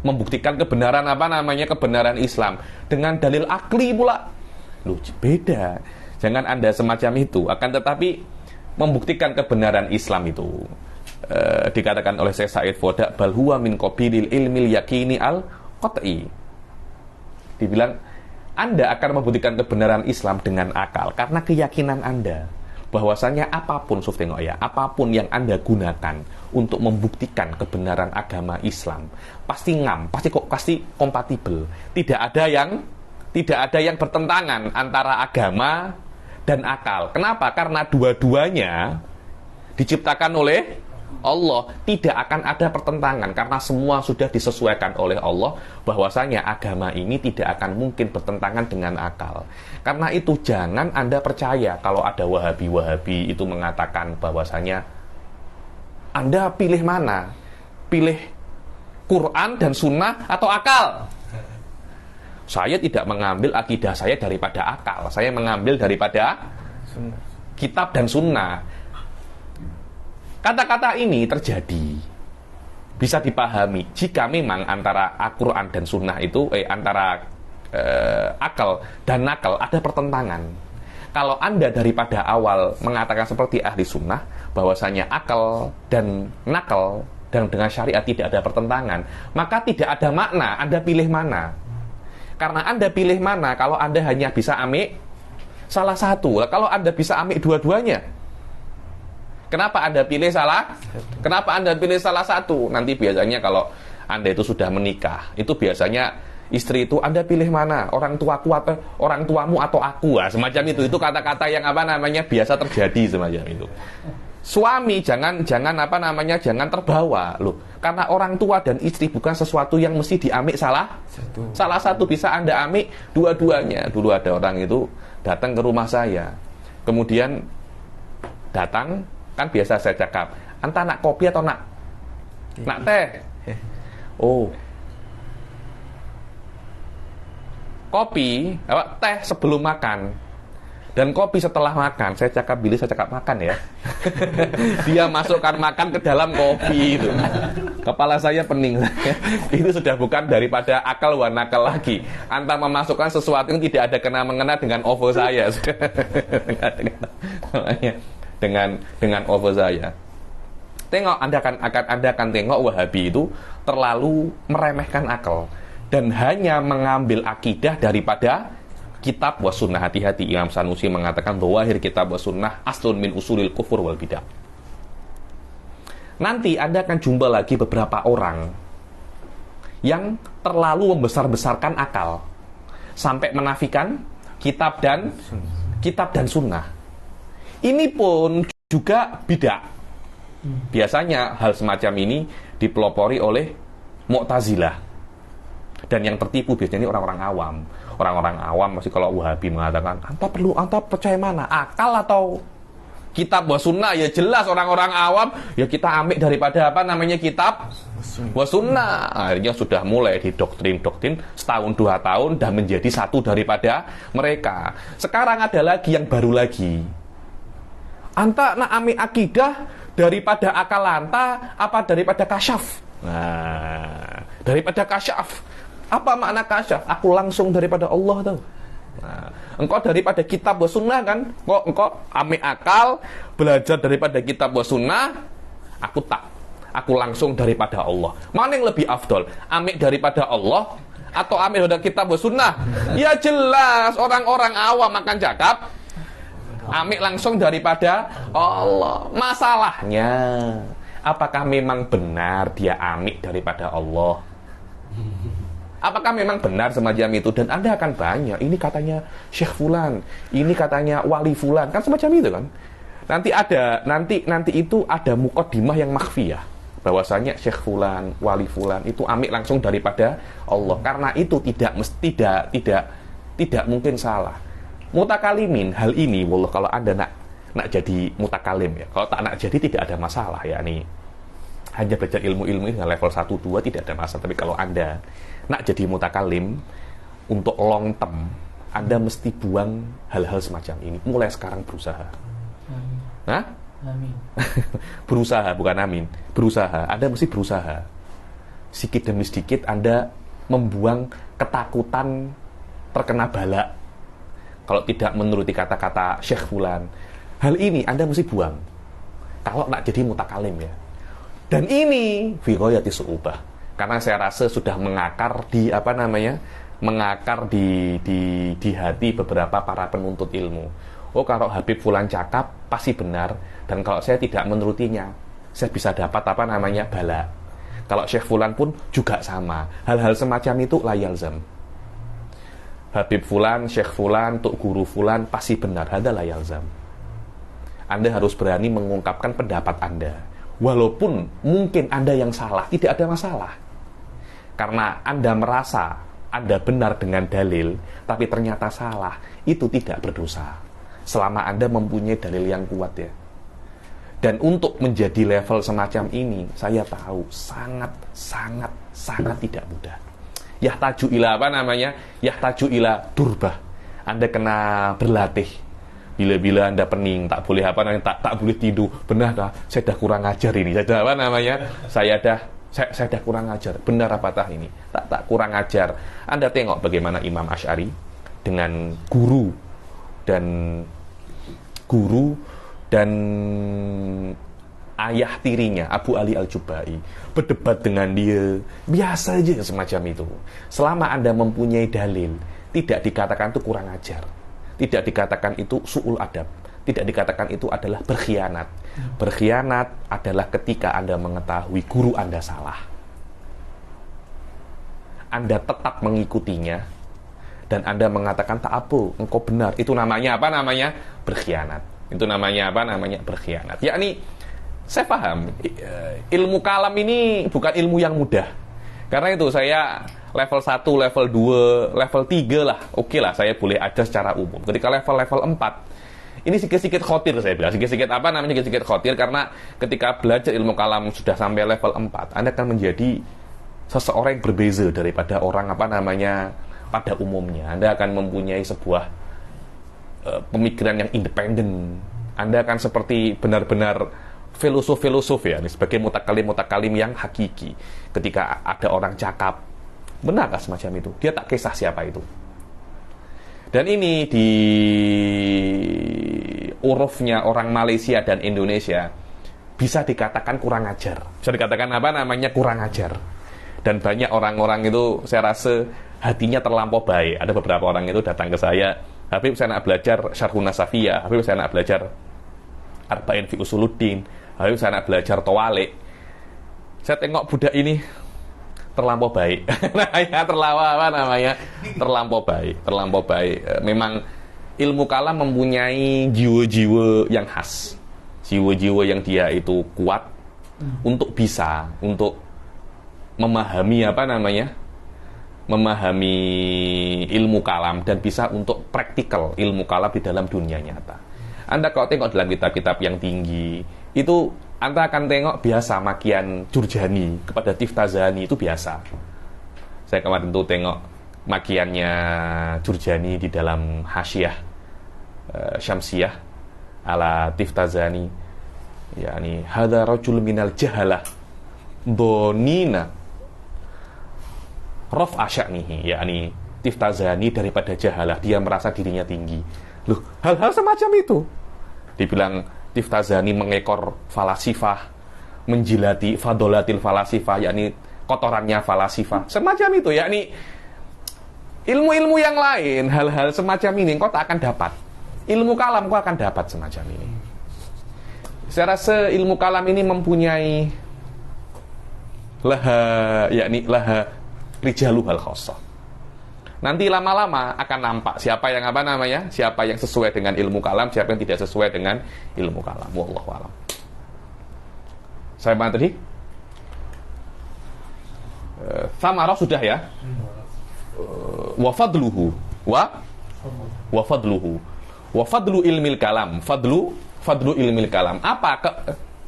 membuktikan kebenaran kebenaran Islam dengan dalil akli pula. Loh, beda. Jangan Anda semacam itu. Akan tetapi membuktikan kebenaran Islam itu dikatakan oleh Syekh Said Foda, bal huwa min qabilil ilmil yakini al qat'i. Dibilang Anda akan membuktikan kebenaran Islam dengan akal karena keyakinan Anda bahwasanya apapun apapun yang Anda gunakan untuk membuktikan kebenaran agama Islam pasti kompatibel. Tidak ada yang bertentangan antara agama dan akal. Kenapa? Karena dua-duanya diciptakan oleh Allah. Tidak akan ada pertentangan karena semua sudah disesuaikan oleh Allah bahwasanya agama ini tidak akan mungkin bertentangan dengan akal. Karena itu jangan Anda percaya kalau ada Wahabi itu mengatakan bahwasanya Anda pilih mana? Pilih Quran dan Sunnah atau akal? Saya tidak mengambil akidah saya daripada akal. Saya mengambil daripada kitab dan sunnah. Kata-kata ini terjadi, bisa dipahami jika memang antara Al-Quran dan sunnah itu antara akal dan nakal ada pertentangan. Kalau Anda daripada awal mengatakan seperti ahli sunnah bahwasanya akal dan nakal dan dengan syariat tidak ada pertentangan, maka tidak ada makna Anda pilih mana. Karena Anda pilih mana kalau Anda hanya bisa ambil salah satu. Kalau Anda bisa ambil dua-duanya, kenapa Anda pilih Kenapa Anda pilih salah satu? Nanti biasanya kalau Anda itu sudah menikah, itu biasanya istri itu Anda pilih mana? Orang tuaku atau orang tuamu atau aku? Semacam itu. Itu kata-kata yang biasa terjadi semacam itu. Suami jangan terbawa loh. Karena orang tua dan istri bukan sesuatu yang mesti diambil salah satu. Bisa Anda ambil dua-duanya. Dulu ada orang itu datang ke rumah saya. Kemudian datang, kan biasa saya cakap, "Anta nak kopi atau nak teh?" Oh, kopi, teh sebelum makan. Dan kopi setelah makan. Saya cakap makan ya. Dia masukkan makan ke dalam kopi itu. Kepala saya pening. Itu sudah bukan daripada akal wa nakal lagi. Anta memasukkan sesuatu yang tidak ada kena-mengena dengan ovo saya. dengan ovo saya. Tengok, Anda akan tengok Wahabi itu terlalu meremehkan akal dan hanya mengambil akidah daripada kitab wa sunnah. Hati-hati, Imam Sanusi mengatakan dhawahir kitab wa sunnah aslun min usulil kufur wal bidah. Nanti Anda akan jumpa lagi beberapa orang yang terlalu membesar-besarkan akal sampai menafikan kitab dan sunnah. Ini pun juga bidah. Biasanya hal semacam ini dipelopori oleh Mu'tazilah. Dan yang tertipu biasanya orang-orang awam. Orang-orang awam masih kalau Wahabi mengatakan, Anta percaya mana? Akal atau kitab wa sunnah? Ya jelas orang-orang awam, ya kita ambil daripada kitab wa sunnah. Akhirnya sudah mulai didoktrin setahun 2 tahun dan menjadi satu daripada mereka. Sekarang ada lagi yang baru lagi. Anta nak ambil akidah daripada akal anta apa daripada kasyaf? Nah, daripada kasyaf. Apa makna kasyaf? Aku langsung daripada Allah tuh. Nah, engkau daripada kitab wa sunnah kan? Engkau ambil akal, belajar daripada kitab wa sunnah. Aku langsung daripada Allah. Mana yang lebih afdol? Ambil daripada Allah atau ambil dari kitab wa sunnah? Ya jelas orang-orang awam akan cakap ambil langsung daripada Allah. Masalahnya, apakah memang benar dia ambil daripada Allah? Apakah memang benar semacam itu? Dan Anda akan banyak, ini katanya Syekh Fulan, ini katanya Wali Fulan, kan semacam itu kan. Nanti itu ada muqaddimah yang makhfiyah, bahwasanya Syekh Fulan, Wali Fulan itu ambil langsung daripada Allah. Karena itu tidak mungkin salah. Mutakalimin hal ini, wallah, kalau Anda nak jadi mutakalim ya. Kalau tak nak jadi tidak ada masalah ya, nih hanya belajar ilmu-ilmu dengan level 1-2 tidak ada masalah. Tapi kalau Anda nak jadi mutakalim untuk long term, Anda mesti buang hal-hal semacam ini. Mulai sekarang berusaha. Amin. Hah? Amin. Berusaha, bukan amin. Berusaha. Anda mesti berusaha. Sedikit demi sedikit Anda membuang ketakutan terkena bala. Kalau tidak menuruti kata-kata Syekh Fulan. Hal ini Anda mesti buang. Kalau nak jadi mutakalim ya. Dan ini fi ghayati su'ubah. Karena saya rasa sudah mengakar di mengakar di hati beberapa para penuntut ilmu. Oh, kalau Habib Fulan cakap pasti benar, dan kalau saya tidak menurutinya, saya bisa dapat bala. Kalau Syekh Fulan pun juga sama. Hal-hal semacam itu la yalzam. Habib Fulan, Syekh Fulan, Tuk Guru Fulan pasti benar, hada la yalzam. Anda harus berani mengungkapkan pendapat Anda. Walaupun mungkin Anda yang salah, tidak ada masalah. Karena Anda merasa Anda benar dengan dalil, tapi ternyata salah, itu tidak berdosa. Selama Anda mempunyai dalil yang kuat ya. Dan untuk menjadi level semacam ini, saya tahu sangat tidak mudah. Yahtaju ila Yahtaju ila durbah. Anda kena berlatih. Bila-bila Anda pening, tak boleh tak boleh tidur. Benar dah, saya dah kurang ajar ini. Saya dah kurang ajar. Benar apa tah ini? Tak kurang ajar. Anda tengok bagaimana Imam Asy'ari dengan guru dan ayah tirinya Abu Ali Al-Jubai berdebat dengan dia. Biasa aja semacam itu. Selama Anda mempunyai dalil, tidak dikatakan itu kurang ajar. Tidak dikatakan itu su'ul adab. Tidak dikatakan itu adalah berkhianat. Berkhianat adalah ketika Anda mengetahui guru Anda salah. Anda tetap mengikutinya dan Anda mengatakan tak apa, engkau benar. Itu namanya berkhianat. Itu namanya berkhianat. Yakni saya paham ilmu kalam ini bukan ilmu yang mudah. Karena itu saya level 1, level 2, level 3 lah. Oke lah, saya boleh ajar secara umum. Ketika level 4, ini sedikit khotir saya bilang. Sedikit khotir, karena ketika belajar ilmu kalam sudah sampai level 4, Anda akan menjadi seseorang yang berbeza daripada orang pada umumnya. Anda akan mempunyai sebuah pemikiran yang independen. Anda akan seperti benar-benar filosof ya, sebagai mutakalim yang hakiki. Ketika ada orang cakap, benarkah semacam itu? Dia tak kisah siapa itu. Dan ini di urufnya orang Malaysia dan Indonesia bisa dikatakan kurang ajar. Bisa dikatakan kurang ajar. Dan banyak orang-orang itu saya rasa hatinya terlampau baik. Ada beberapa orang itu datang ke saya, Habib saya nak belajar Syarhun Nasafiyah, Habib saya nak belajar Arba'in fi Usuluddin, Habib saya nak belajar Tawalik. Saya tengok budak ini terlampau baik. terlampau baik. Memang ilmu kalam mempunyai jiwa-jiwa yang khas. Jiwa-jiwa yang dia itu kuat untuk memahami memahami ilmu kalam dan bisa untuk praktikal ilmu kalam di dalam dunia nyata. Anda kalau tengok dalam kitab-kitab yang tinggi, itu Anda akan tengok biasa makian Jurjani kepada Tiftazani itu biasa. Saya kemarin tuh tengok makiannya Jurjani di dalam Hasyiah Syamsiyah ala Tiftazani. Yani hadza rajul minal jahalah dhonina raf'a sya'nihi, yakni Tiftazani daripada jahalah, dia merasa dirinya tinggi. Loh, hal-hal semacam itu dibilang Tiftazani mengekor falasifah, menjilati fadolatil falasifah, yakni kotorannya falasifah, semacam itu. Yakni ilmu-ilmu yang lain, hal-hal semacam ini kau tak akan dapat. Ilmu kalam kau akan dapat semacam ini. Saya rasa ilmu kalam ini mempunyai laha rijaluhal khossah. Nanti lama-lama akan nampak siapa yang siapa yang sesuai dengan ilmu kalam, siapa yang tidak sesuai dengan ilmu kalam. Wallahu a'lam. Saya mana tadi? Samarah sudah ya. Wa fadluhu wa fadlu ilmil kalam. fadlu ilmil kalam. Apa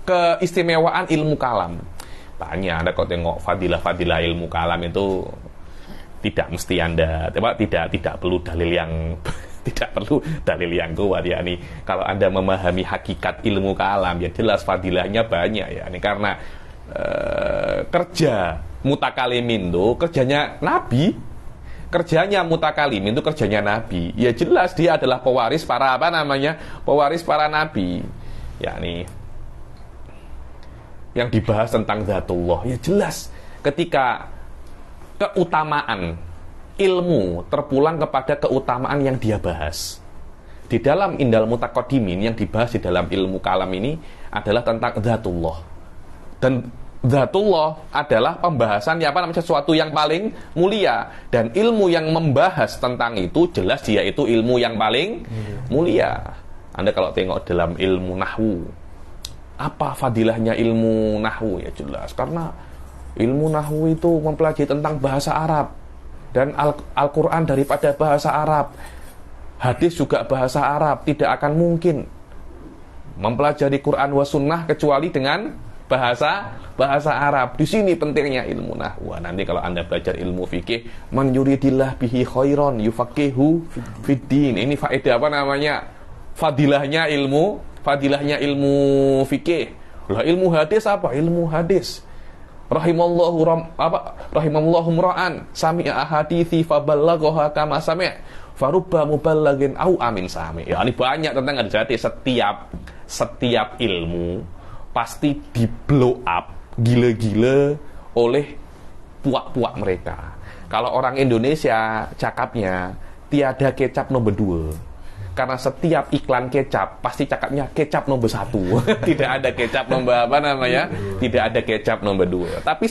keistimewaan ilmu kalam? Banyak. Anda kalau tengok fadilah ilmu kalam itu tidak mesti Anda, tidak perlu dalil yang tidak perlu dalil yang kuat ya nih. Kalau Anda memahami hakikat ilmu kalam, ya jelas fadilahnya banyak ya. Ini karena kerja mutakalimin itu kerjanya Nabi, kerjanya mutakalimin itu kerjanya Nabi. Ya jelas dia adalah pewaris para pewaris para nabi. Ya nih, yang dibahas tentang zatullah, ya jelas ketika keutamaan ilmu terpulang kepada keutamaan yang dia bahas. Di dalam Indal Mutaqaddimin yang dibahas di dalam ilmu kalam ini adalah tentang zatullah. Dan zatullah adalah pembahasan sesuatu yang paling mulia, dan ilmu yang membahas tentang itu jelas dia itu ilmu yang paling mulia. Anda kalau tengok dalam ilmu nahwu, apa fadilahnya ilmu nahwu? Ya jelas karena ilmu nahwu itu mempelajari tentang bahasa Arab, dan Al-Quran daripada bahasa Arab, hadis juga bahasa Arab. Tidak akan mungkin mempelajari Quran wa sunnah kecuali dengan bahasa Arab. Di sini pentingnya ilmu nahwu. Nanti kalau Anda belajar ilmu fikih, man yuridillah bihi khairan yufaqihu fiddin. Ini faedah fadilahnya ilmu fikih. Lah ilmu hadis apa? Ilmu hadis. Rahimallahu ra'an sami'a ahadithi faballaghaha kama sami' farubba muballagin au amin sami'. Ya ini banyak tentang hadis. Setiap ilmu pasti di blow up gila-gila oleh puak-puak mereka. Kalau orang Indonesia cakapnya tiada kecap nomor 2. Karena setiap iklan kecap pasti cakapnya kecap nomor 1. Tidak ada kecap nomor tidak ada kecap nomor 2. Tapi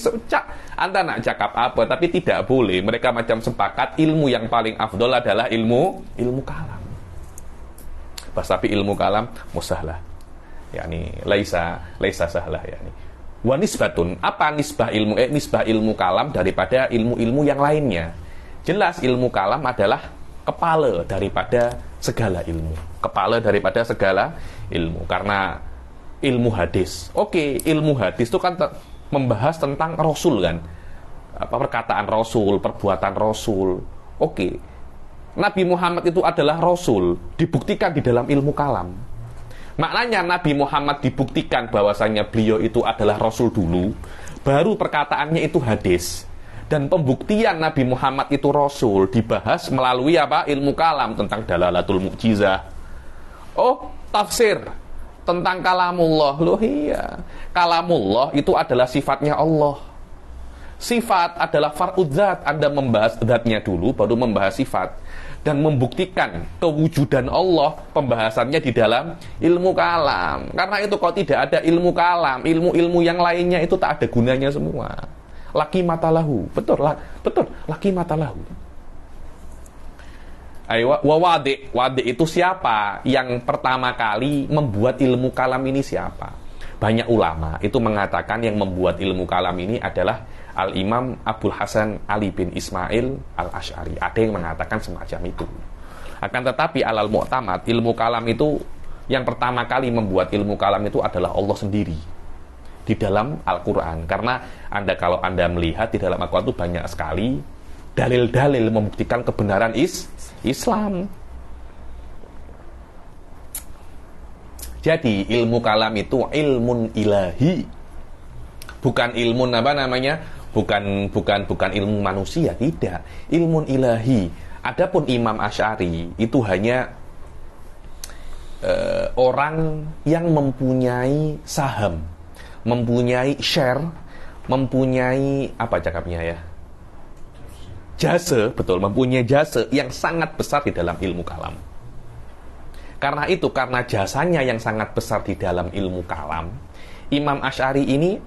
Anda nak cakap apa, tapi tidak boleh. Mereka macam sepakat ilmu yang paling afdol adalah ilmu kalam. Tapi ilmu kalam musahlah. yakni laisa sahlah yakni. Wa nisbatun, apa nisbah ilmu kalam daripada ilmu-ilmu yang lainnya? Jelas ilmu kalam adalah kepala daripada segala ilmu. Kepala daripada segala ilmu. Karena ilmu hadis. Oke, ilmu hadis itu kan membahas tentang Rasul kan. Perkataan Rasul, perbuatan Rasul. Oke. Nabi Muhammad itu adalah Rasul, dibuktikan di dalam ilmu kalam. Maknanya Nabi Muhammad dibuktikan bahwasanya beliau itu adalah Rasul dulu, baru perkataannya itu hadis. Dan pembuktian Nabi Muhammad itu Rasul dibahas melalui ilmu kalam tentang dalalatul mu'jizah. Oh, tafsir tentang kalamullah. Loh iya, kalamullah itu adalah sifatnya Allah. Sifat adalah far'udzat. Anda membahas zatnya dulu, baru membahas sifat. Dan membuktikan kewujudan Allah, pembahasannya di dalam ilmu kalam. Karena itu kalau tidak ada ilmu kalam, ilmu-ilmu yang lainnya itu tak ada gunanya semua. Laki matalahu, betul, laki matalahu. Wadi itu siapa? Yang pertama kali membuat ilmu kalam ini siapa? Banyak ulama itu mengatakan yang membuat ilmu kalam ini adalah Al-Imam Abul Hasan Ali bin Ismail Al-Asy'ari. Ada yang mengatakan semacam itu. Akan tetapi alal mu'tamad, ilmu kalam itu yang pertama kali membuat ilmu kalam itu adalah Allah sendiri di dalam Al-Quran. Karena kalau Anda melihat di dalam Al-Quran itu banyak sekali dalil-dalil membuktikan kebenaran Islam. Jadi ilmu kalam itu ilmun ilahi, bukan ilmun bukan ilmu manusia, tidak, ilmun ilahi. Adapun Imam Asy'ari itu hanya orang yang mempunyai saham, mempunyai share, mempunyai jasa, betul, mempunyai jasa yang sangat besar di dalam ilmu kalam. Karena itu, karena jasanya yang sangat besar di dalam ilmu kalam, Imam Asy'ari ini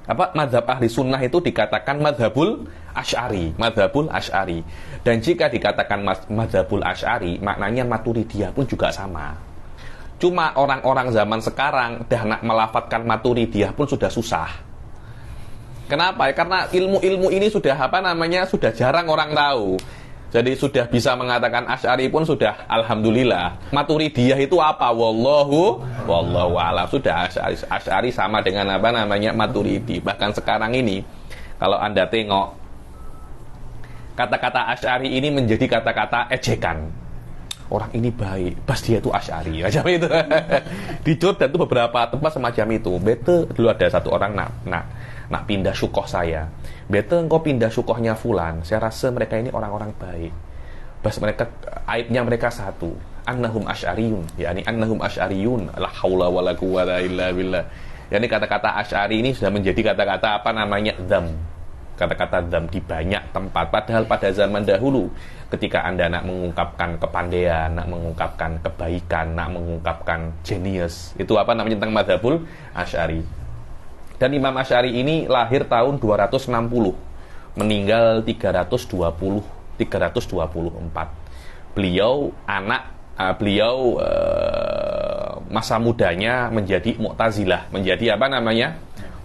mazhab ahli sunnah itu dikatakan mazhabul Asy'ari. Dan jika dikatakan mazhabul Asy'ari, maknanya Maturidiyah pun juga sama. Cuma orang-orang zaman sekarang dah nak melafatkan Maturidiyah pun sudah susah. Kenapa? Karena ilmu-ilmu ini sudah sudah jarang orang tahu. Jadi sudah bisa mengatakan Asy'ari pun sudah alhamdulillah. Maturidiyah itu apa? Wallahu a'lam. Sudah Asy'ari sama dengan apa namanya Maturidi. Bahkan sekarang ini kalau Anda tengok kata-kata Asy'ari ini menjadi kata-kata ejekan. Orang ini baik, pas dia itu Asy'ari. Macam itu. Di Jordan itu beberapa tempat semacam itu. Bete dulu ada satu orang nak pindah syukoh saya. Bete engkau pindah syukohnya fulan. Saya rasa mereka ini orang-orang baik. Bas mereka aibnya mereka satu, annahum asy'ariyun, yakni annahum asy'ariyun, la haula wala quwwata illa billah. Yani kata-kata Asy'ari ini sudah menjadi kata-kata apa namanya dzam. Kata-kata dzam di banyak tempat. Padahal pada zaman dahulu ketika Anda nak mengungkapkan kepandaian, nak mengungkapkan kebaikan, nak mengungkapkan genius, itu apa namanya tentang madzhabul Asy'ari. Dan Imam Asy'ari ini lahir tahun 260, meninggal 324. Beliau masa mudanya menjadi Mu'tazilah, menjadi apa namanya?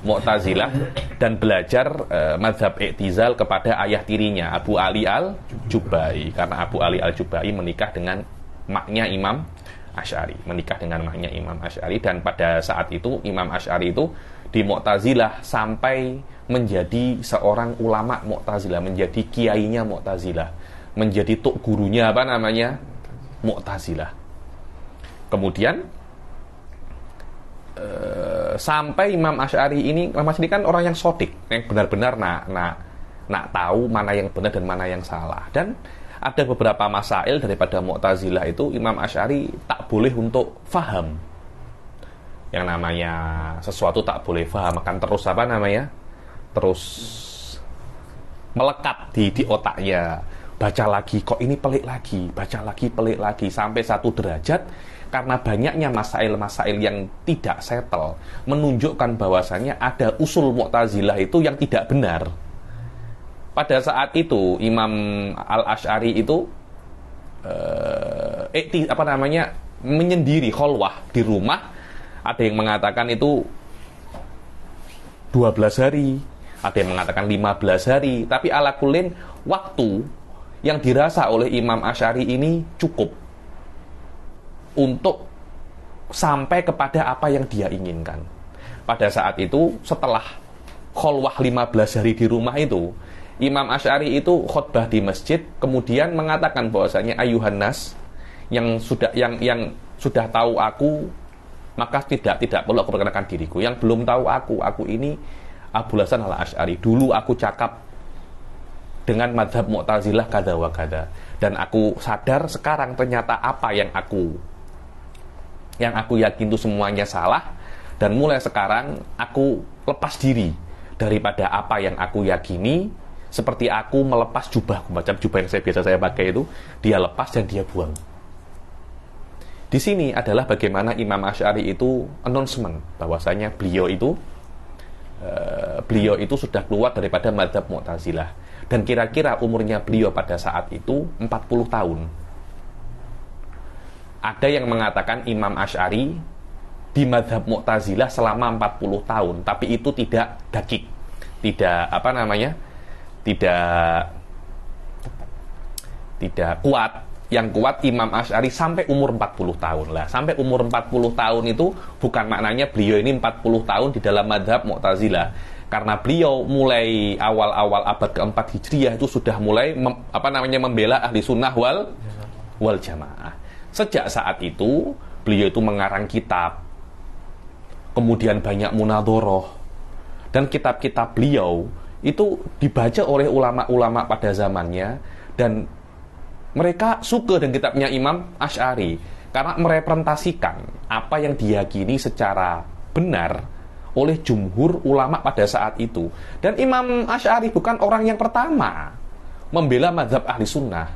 Mu'tazilah, dan belajar mazhab I'tizal kepada ayah tirinya Abu Ali Al-Jubai, karena Abu Ali Al-Jubai menikah dengan maknya Imam Asy'ari, dan pada saat itu Imam Asy'ari itu di Mu'tazilah sampai menjadi seorang ulama Mu'tazilah, menjadi kiainya Mu'tazilah, menjadi tuk gurunya apa namanya Mu'tazilah. Kemudian sampai Imam Asy'ari ini kan orang yang sodik, yang benar-benar nak tahu mana yang benar dan mana yang salah. Dan ada beberapa masail daripada Mu'tazilah itu Imam Asy'ari tak boleh untuk faham. Yang namanya sesuatu tak boleh faham, akan terus apa namanya? Terus melekat di otaknya. Baca lagi, kok ini pelik lagi, baca lagi, pelik lagi, sampai satu derajat karena banyaknya masail-masail yang tidak settle, menunjukkan bahwasannya ada usul Mu'tazilah itu yang tidak benar. Pada saat itu Imam Al-Asy'ari itu menyendiri kholwah di rumah. Ada yang mengatakan itu 12 hari, ada yang mengatakan 15 hari, tapi ala kulin waktu yang dirasa oleh Imam Asy'ari ini cukup untuk sampai kepada apa yang dia inginkan. Pada saat itu setelah kholwah 15 hari di rumah itu, Imam Asy'ari itu khutbah di masjid, kemudian mengatakan bahwasanya ayuhan nas, yang sudah tahu aku, maka tidak perlu aku perkenalkan diriku. Yang belum tahu aku ini Abul Hasan Al-Asy'ari. Dulu aku cakap dengan mazhab Mu'tazilah kada wa kada, dan aku sadar sekarang ternyata apa yang aku yakin itu semuanya salah, dan mulai sekarang aku lepas diri daripada apa yang aku yakini. Seperti aku melepas jubah, macam jubah yang biasa saya pakai itu, dia lepas dan dia buang. Di sini adalah bagaimana Imam Asy'ari itu announcement bahwasanya beliau itu sudah keluar daripada mazhab Mu'tazilah, dan kira-kira umurnya beliau pada saat itu 40 tahun. Ada yang mengatakan Imam Asy'ari di mazhab Mu'tazilah selama 40 tahun, tapi itu tidak dakik, tidak kuat. Yang kuat Imam Asy'ari sampai umur 40 tahun lah. Sampai umur 40 tahun itu bukan maknanya beliau ini 40 tahun di dalam mazhab Mu'tazilah, karena beliau mulai awal-awal abad keempat Hijriah itu sudah mulai membela ahli sunnah wal jamaah. Sejak saat itu beliau itu mengarang kitab, kemudian banyak munadhoroh, dan kitab-kitab beliau itu dibaca oleh ulama-ulama pada zamannya, dan mereka suka dengan kitabnya Imam Asy'ari karena merepresentasikan apa yang diyakini secara benar oleh jumhur ulama pada saat itu. Dan Imam Asy'ari bukan orang yang pertama membela mazhab ahli sunnah.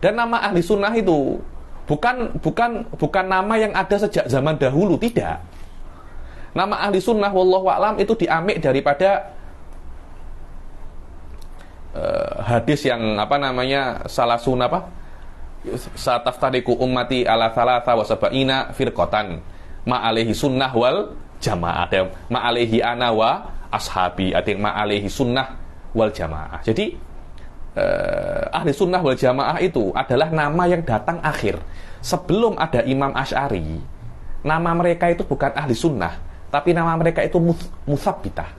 Dan nama ahli sunnah itu bukan nama yang ada sejak zaman dahulu, tidak. Nama ahli sunnah wallahu a'lam itu diambil daripada hadis yang salasun sataftariqu ummati ala thalatha wa sab'ina firqatan ma alaihi sunnah wal jamaah, ma alaihi ana wa ashabi, ma alaihi sunnah wal jamaah. Jadi Ahli Sunnah wal Jamaah itu adalah nama yang datang akhir. Sebelum ada Imam Asy'ari, nama mereka itu bukan Ahli Sunnah, tapi nama mereka itu Musabbitah.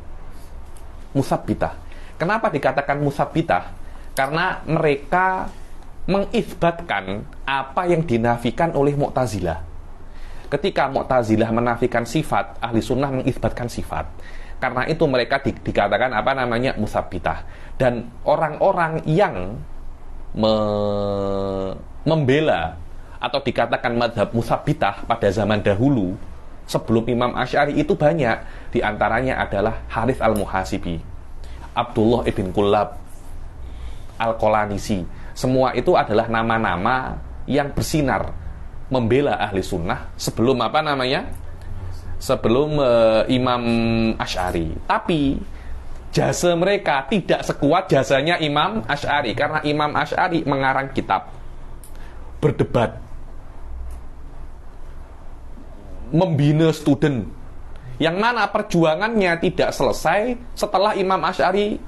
Musabbitah. Kenapa dikatakan Musabbitah? Karena mereka mengisbatkan apa yang dinafikan oleh Mu'tazilah. Ketika Mu'tazilah menafikan sifat, Ahli Sunnah mengisbatkan sifat. Karena itu mereka dikatakan apa namanya Musabbitah. Dan orang-orang yang membela atau dikatakan madhab Musabbitah pada zaman dahulu sebelum Imam Asy'ari itu banyak. Di antaranya adalah Harits al-Muhasibi, Abdullah ibn Kullab, Al-Qalanisi. Semua itu adalah nama-nama yang bersinar membela ahli sunnah sebelum apa namanya? Sebelum Imam Asy'ari. Tapi jasa mereka tidak sekuat jasanya Imam Asy'ari, karena Imam Asy'ari mengarang kitab, berdebat, membina student, yang mana perjuangannya tidak selesai setelah Imam Asy'ari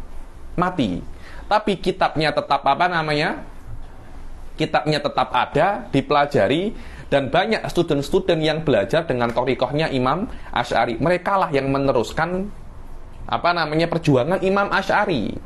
mati. Tapi kitabnya tetap apa namanya? Kitabnya tetap ada, dipelajari, dan banyak student-student yang belajar dengan thariqahnya Imam Asy'ari. Mereka lah yang meneruskan apa namanya perjuangan Imam Asy'ari.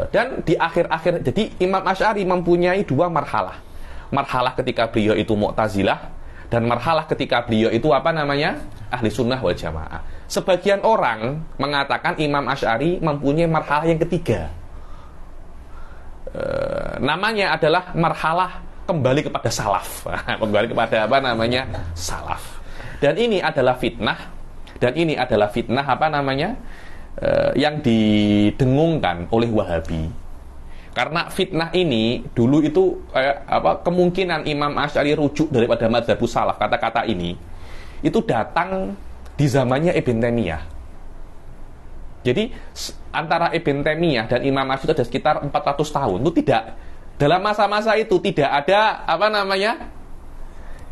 Dan di akhir-akhir, jadi Imam Asy'ari mempunyai dua marhalah. Marhalah ketika beliau itu Mu'tazilah, dan marhalah ketika beliau itu apa namanya? Ahli Sunnah wal Jamaah. Sebagian orang mengatakan Imam Asy'ari mempunyai marhalah yang ketiga. Namanya adalah marhalah kembali kepada salaf. Kembali kepada apa namanya? Salaf. Dan ini adalah fitnah. Dan ini adalah fitnah apa namanya? Yang didengungkan oleh Wahabi. Karena fitnah ini dulu itu kemungkinan Imam Asy'ari rujuk daripada madzhabus salaf, kata-kata ini itu datang di zamannya Ibn Taimiyah. Jadi antara Ibn Taimiyah dan Imam Asy'ari itu ada sekitar 400 tahun. Itu tidak, dalam masa-masa itu tidak ada apa namanya?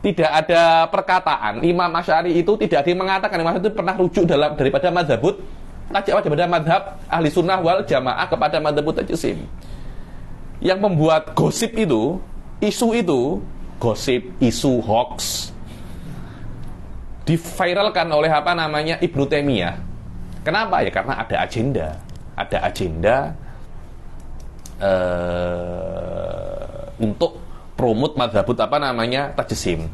Tidak ada perkataan Imam Asy'ari itu, tidak ada yang mengatakan Imam Asy'ari itu pernah rujuk daripada madhab ahli sunnah wal jamaah kepada madhabut tajsim. Yang membuat gosip itu, isu itu, gosip, isu, hoax, diviralkan oleh apa namanya Ibnu Taimiyah. Kenapa? Ya karena ada agenda untuk promote madhabut apa namanya tajsim.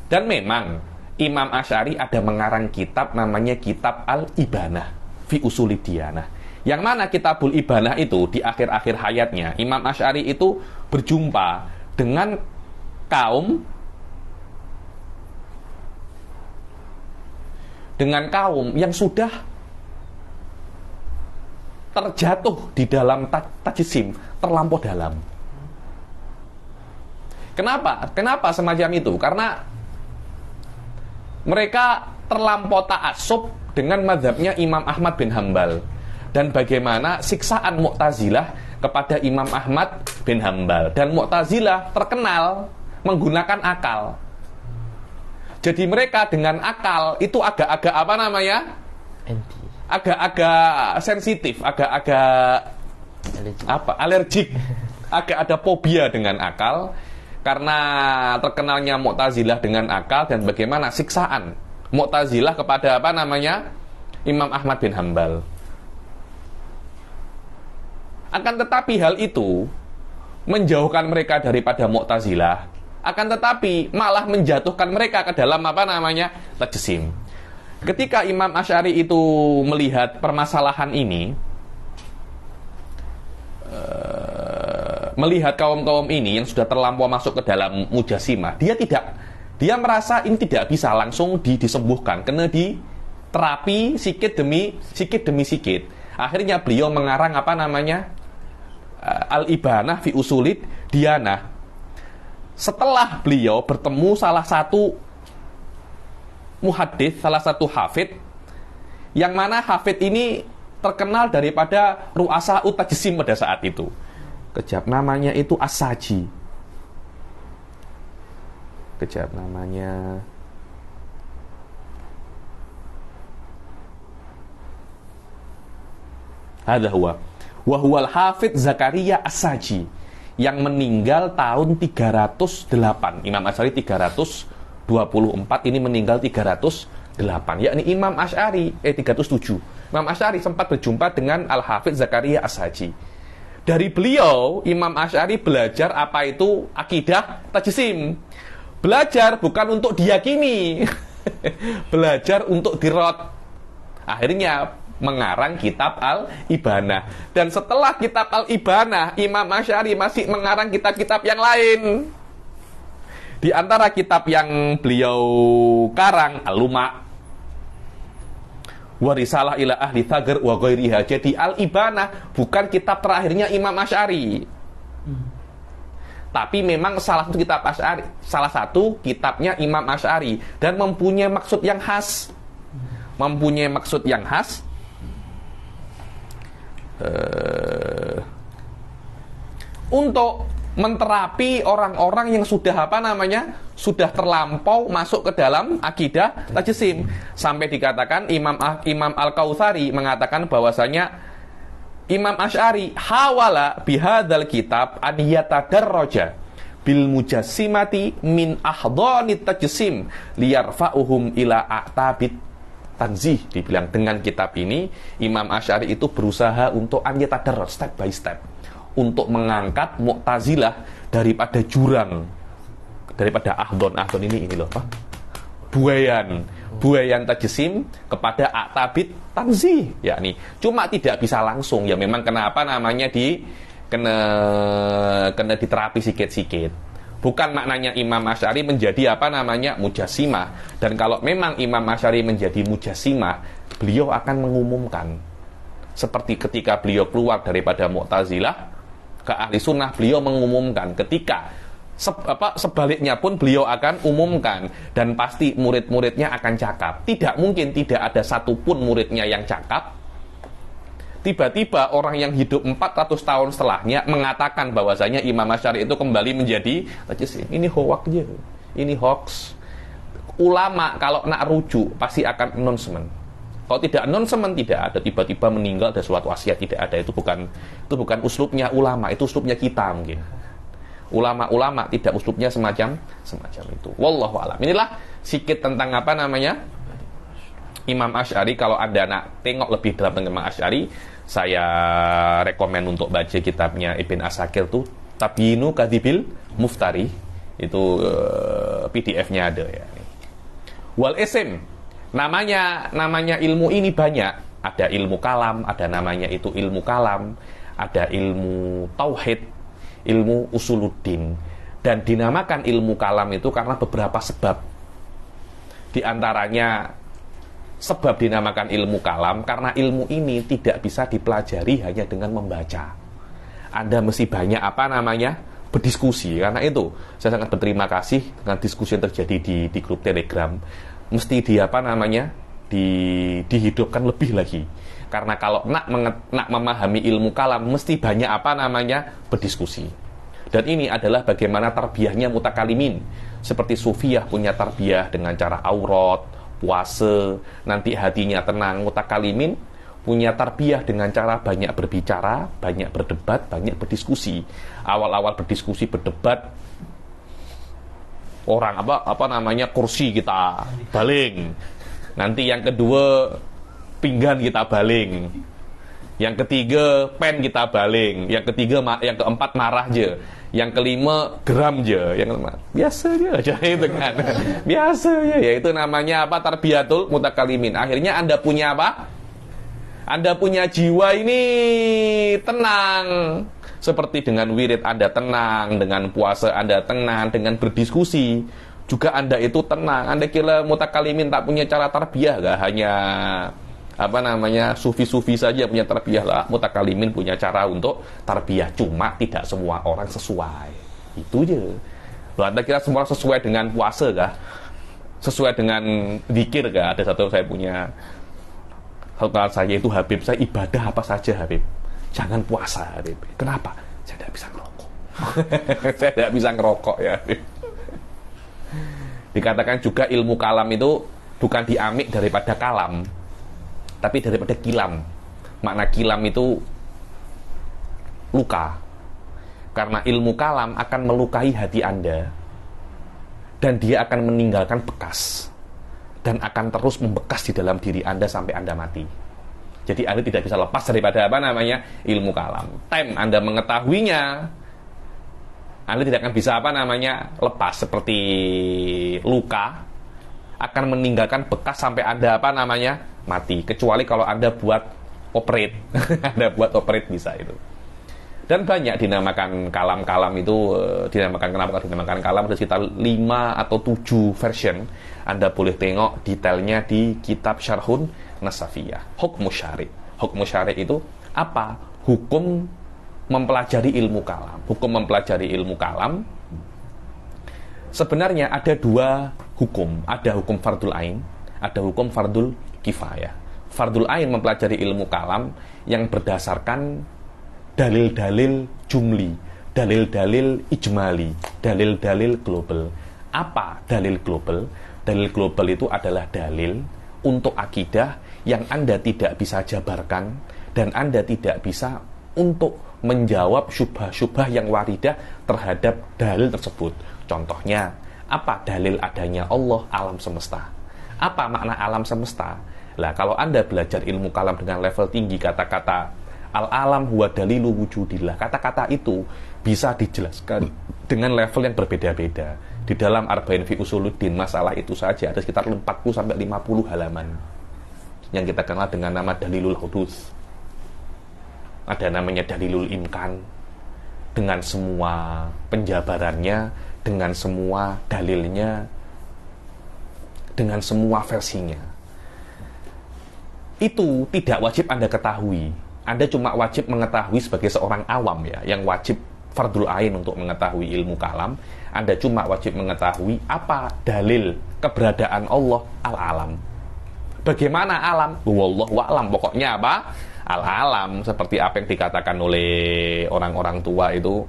Dan memang Imam Asy'ari ada mengarang kitab namanya Kitab Al-Ibanah fi Ushulid Diyanah. Yang mana Kitabul Ibanah itu di akhir-akhir hayatnya Imam Asy'ari itu berjumpa dengan kaum yang sudah terjatuh di dalam tajsim, terlampau dalam. Kenapa semacam itu? Karena mereka terlampau ta'assub dengan mazhabnya Imam Ahmad bin Hambal. Dan bagaimana siksaan Mu'tazilah kepada Imam Ahmad bin Hambal. Dan Mu'tazilah terkenal menggunakan akal. Jadi mereka dengan akal itu agak-agak apa namanya? Agak-agak sensitif, agak-agak alergik. Agak ada fobia dengan akal. Karena terkenalnya Mu'tazilah dengan akal, dan bagaimana siksaan Mu'tazilah kepada apa namanya? Imam Ahmad bin Hambal. Akan tetapi hal itu menjauhkan mereka daripada Mu'tazilah, akan tetapi malah menjatuhkan mereka ke dalam apa namanya? Tajsim. Ketika Imam Asy'ari itu melihat permasalahan ini, melihat kaum-kaum ini yang sudah terlampau masuk ke dalam Mujassimah, dia merasa ini tidak bisa langsung disembuhkan, kena diterapi sikit demi sikit. Akhirnya beliau mengarang apa namanya? Al-Ibanah fi Ushulid Diyanah. Setelah beliau bertemu salah satu muhaddits, salah satu hafidz, yang mana hafidz ini terkenal daripada ru'asa tajsim pada saat itu. Kejap, namanya itu As-Saji. Kejap, namanya hadza huwa Wa huwal Hafidz Zakaria As-Saji, yang meninggal tahun 308. Imam Asy'ari 324, ini meninggal 308, yakni Imam Asy'ari 307. Imam Asy'ari sempat berjumpa dengan Al-Hafidz Zakaria As-Saji. Dari beliau, Imam Asy'ari belajar apa itu akidah tajsim. Belajar bukan untuk diyakini, belajar untuk dirot. Akhirnya mengarang kitab Al-Ibanah. Dan setelah kitab Al-Ibanah, Imam Asy'ari masih mengarang kitab-kitab yang lain. Di antara kitab yang beliau karang, Al-Luma', wa Risalah ila ahli Thagar wa ghairiha. Jadi Al-Ibanah bukan kitab terakhirnya Imam Asy'ari. Tapi memang salah satu kitab Asy'ari, salah satu kitabnya Imam Asy'ari, dan mempunyai maksud yang khas. Mempunyai maksud yang khas. Untuk menterapi orang-orang yang sudah sudah terlampau masuk ke dalam akidah tajsim. Sampai dikatakan Imam Al-Kautsari mengatakan bahwasanya Imam Asy'ari hawala bihadzal kitab an yatadarraja bil mujassimati min ahdhanit tajsim liyarfa'uhum ila a'tabit tanzih. Dibilang dengan kitab ini Imam Asy'ari itu berusaha untuk an yatadarraj, step by step, untuk mengangkat Mu'tazilah daripada jurang, daripada ahdon ini loh, apa? Buayan tajsim kepada aktabit tanzih, yakni cuma tidak bisa langsung, ya memang kenapa namanya kena diterapi sikit-sikit. Bukan maknanya Imam Asy'ari menjadi mujassimah. Dan kalau memang Imam Asy'ari menjadi mujassimah, beliau akan mengumumkan. Seperti ketika beliau keluar daripada Mu'tazilah ke ahli sunnah, beliau mengumumkan. Ketika sebaliknya pun beliau akan umumkan, dan pasti murid-muridnya akan cakap. Tidak mungkin tidak ada satupun muridnya yang cakap. Tiba-tiba orang yang hidup 400 tahun setelahnya mengatakan bahwasanya Imam Asy'ari itu kembali menjadi tajsim. Ini hoax aja. Ini hoax. Ulama kalau nak rujuk pasti akan announcement. Kalau tidak announcement, tidak ada tiba-tiba meninggal ada suatu wasiat, tidak ada. Itu bukan uslubnya ulama, itu uslubnya kita mungkin. Ulama-ulama tidak uslubnya semacam itu. Wallahu a'lam. Inilah sedikit tentang Imam Asy'ari. Kalau Anda nak tengok lebih dalam tentang Imam Asy'ari, saya rekomen untuk baca kitabnya Ibn Asakir tuh, Tabyinu Kadzibil Muftari. Itu PDF-nya ada ya. Wal Ism, namanya ilmu ini banyak. Ada ilmu kalam, ada namanya itu ilmu kalam, ada ilmu tauhid, ilmu usuluddin. Dan dinamakan ilmu kalam itu karena beberapa sebab. Di antaranya sebab dinamakan ilmu kalam karena ilmu ini tidak bisa dipelajari hanya dengan membaca. Anda mesti banyak berdiskusi. Karena itu saya sangat berterima kasih dengan diskusi yang terjadi di grup Telegram. Mesti dihidupkan lebih lagi. Karena kalau nak memahami ilmu kalam mesti banyak berdiskusi. Dan ini adalah bagaimana tarbiyahnya mutakalimin. Seperti sufiyah punya tarbiyah dengan cara aurat, puasa, nanti hatinya tenang. Mutakalimin punya tarbiyah dengan cara banyak berbicara, banyak berdebat, banyak berdiskusi. Awal-awal berdiskusi, berdebat, orang kursi kita baling. Nanti yang kedua pinggan kita baling. Yang ketiga pen kita baling. Yang keempat marah aja. Yang kelima geram aja. Yang kelima biasa aja itu kan. Biasa aja. Ya itu namanya tarbiyatul mutakalimin. Akhirnya Anda punya Anda punya jiwa ini tenang. Seperti dengan wirid Anda tenang, dengan puasa Anda tenang, dengan berdiskusi juga Anda itu tenang. Anda kira mutakalimin tak punya cara tarbiyah? Gak hanya sufi-sufi saja punya tarbiyah lah. Mutakalimin punya cara untuk tarbiyah, cuma tidak semua orang sesuai. Itu aja. Loh, Anda kira semua orang sesuai dengan puasa kah? Sesuai dengan zikir kah? Ada satu saya punya kalau saya itu Habib, saya ibadah apa saja Habib, jangan puasa Habib. Kenapa? Saya tidak bisa ngerokok. Saya tidak bisa ngerokok ya Habib. Dikatakan juga ilmu kalam itu bukan diamik daripada kalam, tapi daripada kilam. Makna kilam itu luka. Karena ilmu kalam akan melukai hati Anda, dan dia akan meninggalkan bekas, dan akan terus membekas di dalam diri Anda sampai Anda mati. Jadi Anda tidak bisa lepas daripada ilmu kalam. Time Anda mengetahuinya, Anda tidak akan bisa lepas. Seperti luka akan meninggalkan bekas sampai Anda mati. Kecuali kalau Anda buat operate. Anda buat operate bisa itu. Dan banyak dinamakan kalam-kalam itu, kenapa dinamakan kalam, ada sekitar 5 atau 7 version. Anda boleh tengok detailnya di kitab Syarhun Nasafiyah. Hukmu syari'. Hukmu syari' itu apa? Hukum mempelajari ilmu kalam. Hukum mempelajari ilmu kalam, sebenarnya ada 2 hukum. Ada hukum fardul ain, ada hukum fardul kifayah. Fardul ain mempelajari ilmu kalam yang berdasarkan dalil-dalil jumli, dalil-dalil ijmali, dalil-dalil global. Apa dalil global? Dalil global itu adalah dalil untuk akidah yang Anda tidak bisa jabarkan, dan Anda tidak bisa untuk menjawab syubhah-syubhah yang waridah terhadap dalil tersebut. Contohnya, apa dalil adanya Allah alam semesta? Apa makna alam semesta? Lah, kalau Anda belajar ilmu kalam dengan level tinggi, kata-kata al-alam huwa dalilu wujudillah, kata-kata itu bisa dijelaskan dengan level yang berbeda-beda. Di dalam Arba'in fi Usuluddin, masalah itu saja ada sekitar 40-50 halaman yang kita kenal dengan nama dalilul hudus. Ada namanya dalilul imkan, dengan semua penjabarannya, dengan semua dalilnya, dengan semua versinya. Itu tidak wajib Anda ketahui. Anda cuma wajib mengetahui sebagai seorang awam ya, yang wajib fardul ain untuk mengetahui ilmu kalam. Anda cuma wajib mengetahui apa dalil keberadaan Allah al-alam. Bagaimana alam? Wallahu a'lam. Pokoknya apa? Al-alam, seperti apa yang dikatakan oleh orang-orang tua itu,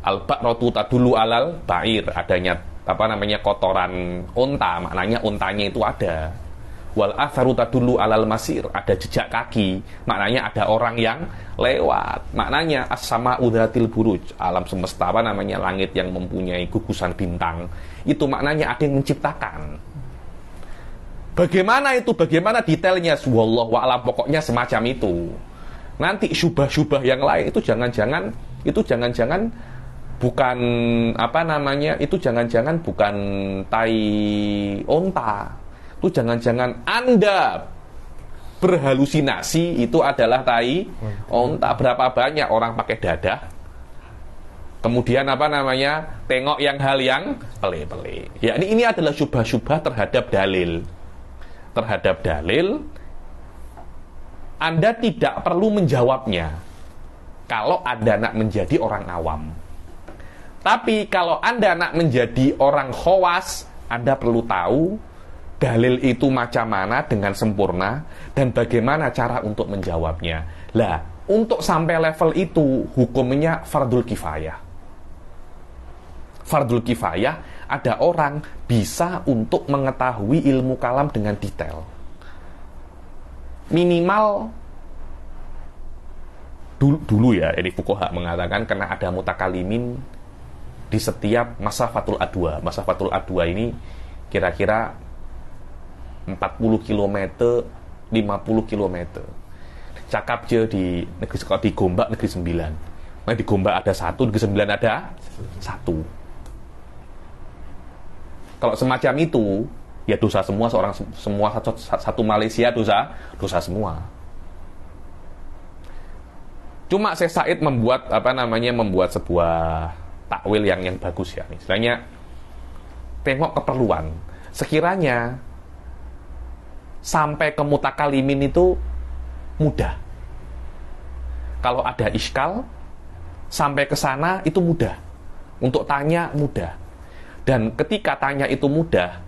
al-ba'ratu tadullu alal ba'ir, adanya kotoran unta, maknanya untanya itu ada. Wal atharu tadullu alal masir, ada jejak kaki, maknanya ada orang yang lewat. Maknanya as-sama'u dzatil buruj, alam semesta, langit yang mempunyai gugusan bintang. Itu maknanya ada yang menciptakan. Bagaimana itu? Bagaimana detailnya? Wallahu a'lam. Pokoknya semacam itu. Nanti syubah-syubah yang lain itu jangan-jangan bukan itu jangan-jangan bukan tai onta. Itu jangan-jangan Anda berhalusinasi itu adalah tai onta. Berapa banyak orang pakai dadah, kemudian tengok hal yang pelik-pelik. Ya, ini adalah syubhah-syubhah terhadap dalil. Terhadap dalil, Anda tidak perlu menjawabnya kalau Anda nak menjadi orang awam. Tapi kalau Anda nak menjadi orang khawas, Anda perlu tahu dalil itu macam mana dengan sempurna dan bagaimana cara untuk menjawabnya. Lah, untuk sampai level itu hukumnya fardul kifayah. Fardul kifayah, ada orang bisa untuk mengetahui ilmu kalam dengan detail. Minimal dulu ya, ini fuqaha mengatakan karena ada mutakalimin di setiap masafatul adwa. Masafatul adwa ini kira-kira 40 km, 50 km. Cakap je di Gombak negeri 9. Nah, di Gombak ada 1, negeri 9 ada 1. Kalau semacam itu, ya dosa semua, satu Malaysia dosa semua. Cuma Syekh Said membuat sebuah takwil yang bagus ya. Istilahnya tengok keperluan. Sekiranya sampai ke mutakalimin itu mudah. Kalau ada iskal sampai ke sana itu mudah. Untuk tanya mudah. Dan ketika tanya itu mudah,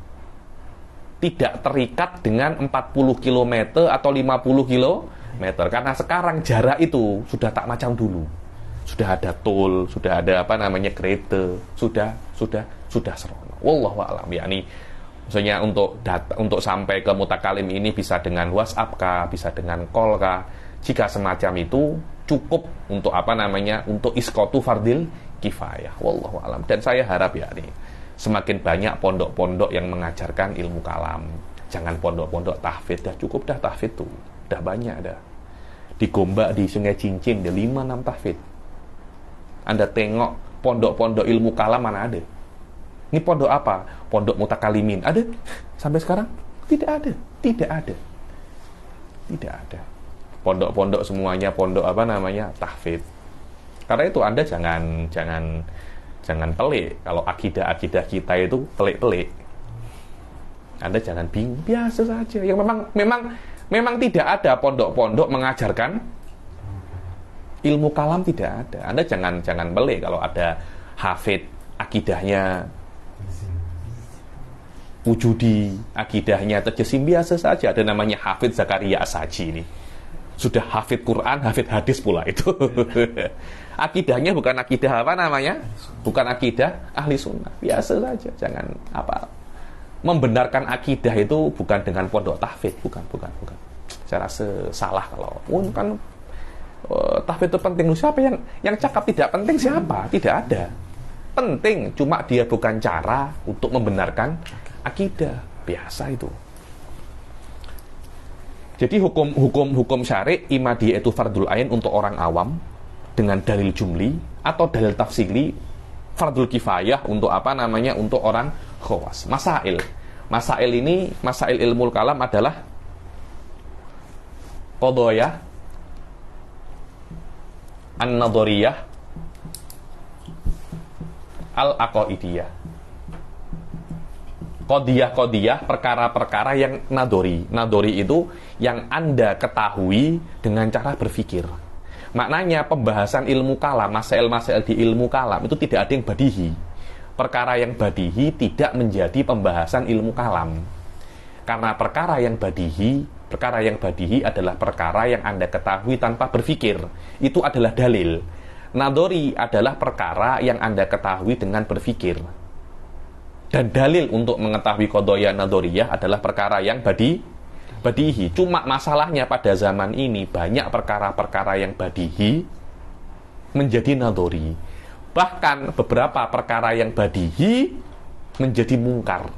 tidak terikat dengan 40 km atau 50 km. Karena sekarang jarak itu sudah tak macam dulu. Sudah ada tol, sudah ada kereta, sudah serono. Wallahu a'lam. Yakni maksudnya untuk sampai ke mutakalim ini bisa dengan WhatsApp kah, bisa dengan call kah. Jika semacam itu, cukup untuk untuk iskotu fardil kifayah. Wallahu alam. Dan saya harap ya nih, semakin banyak pondok-pondok yang mengajarkan ilmu kalam. Jangan pondok-pondok tahfidz, dah cukup dah tahfidz tuh. Dah banyak dah. Di Gombak, di Sungai Cincin, ada 5-6 tahfidz. Anda tengok pondok-pondok ilmu kalam mana ada? Ini pondok apa? Pondok mutakalimin. Ada? Sampai sekarang? Tidak ada. Tidak ada. Tidak ada. Pondok-pondok semuanya pondok tahfidz. Karena itu Anda jangan pelik kalau akidah kita itu pelik-pelik. Anda jangan bingung, biasa saja. Yang memang tidak ada pondok-pondok mengajarkan ilmu kalam, tidak ada. Anda jangan pelik kalau ada hafidz akidahnya wujudi, akidahnya tajasim, biasa saja. Ada namanya Hafidz Zakaria As-Saji ini. Sudah hafidz Quran, hafidz hadis pula itu. Akidahnya bukan akidah bukan akidah ahli sunnah. Biasa saja, jangan membenarkan akidah itu bukan dengan pondok tahfidz, bukan. Saya rasa salah kalau kan tahfidz itu penting. Siapa yang cakap tidak penting? Siapa? Tidak ada. Penting, cuma dia bukan cara untuk membenarkan akidah. Biasa itu. Jadi hukum syari' imadiyah itu fardul ain untuk orang awam dengan dalil jumli atau dalil tafsili, fardul kifayah untuk untuk orang khawas. Masail ini, masail ilmu kalam adalah qadaya an-nadhariyah al-aqaidiyah. Qadiyah, perkara-perkara yang nadori. Nadori itu yang Anda ketahui dengan cara berpikir. Maknanya pembahasan ilmu kalam, masail-masail di ilmu kalam itu tidak ada yang badihi. Perkara yang badihi tidak menjadi pembahasan ilmu kalam. Karena perkara yang badihi adalah perkara yang Anda ketahui tanpa berpikir. Itu adalah dalil. Nadori adalah perkara yang Anda ketahui dengan berpikir. Dan dalil untuk mengetahui qadaya nadoriyah adalah perkara yang badihi. Cuma masalahnya pada zaman ini banyak perkara-perkara yang badihi menjadi nadori. Bahkan beberapa perkara yang badihi menjadi mungkar.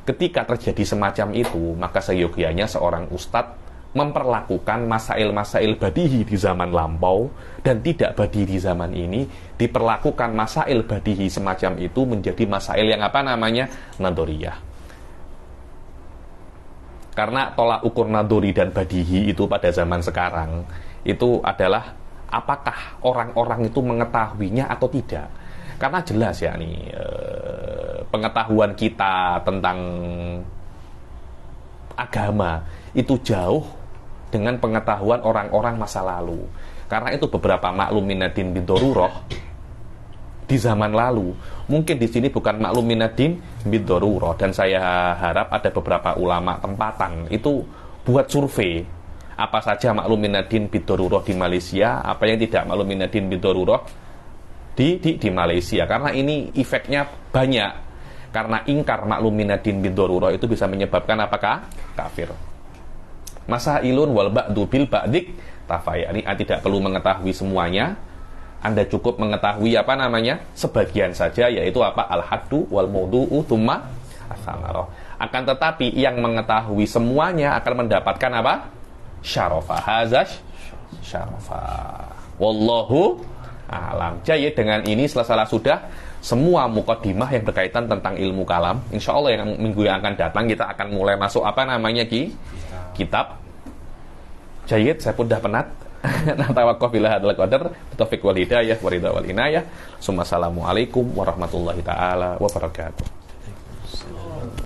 Ketika terjadi semacam itu, maka seyogyanya seorang ustadz memperlakukan masail-masail badihi di zaman lampau dan tidak badihi di zaman ini, diperlakukan masail badihi semacam itu menjadi masail yang nadoriyah. Karena tolak ukur nadori dan badihi itu pada zaman sekarang itu adalah apakah orang-orang itu mengetahuinya atau tidak. Karena jelas ya nih, pengetahuan kita tentang agama itu jauh dengan pengetahuan orang-orang masa lalu. Karena itu beberapa makluminadin bidarurah di zaman lalu, mungkin di sini bukan makluminadin bidarurah, dan saya harap ada beberapa ulama tempatan itu buat survei apa saja makluminadin bidarurah di Malaysia, apa yang tidak makluminadin bidarurah di Malaysia. Karena ini efeknya banyak. Karena ingkar makluminadin bidarurah itu bisa menyebabkan apakah? Kafir. Masailun wal ba'du bil ba'dik tafayani. Tidak perlu mengetahui semuanya. Anda cukup mengetahui sebagian saja, yaitu al-haddu wal maudu'u thumma as-samarah. Akan tetapi yang mengetahui semuanya akan mendapatkan syarafah. Hazas syarafah. Wallahu a'lam. Jadi dengan ini selesai sudah semua muqaddimah yang berkaitan tentang ilmu kalam. Insya Allah yang minggu yang akan datang kita akan mulai masuk kitab. Jayid, saya pun dah penat. Natawaqaf ila hadzal qadar. Taufiq wal hidayah wa ridha wal inayah. Assalamualaikum warahmatullahi taala wabarakatuh.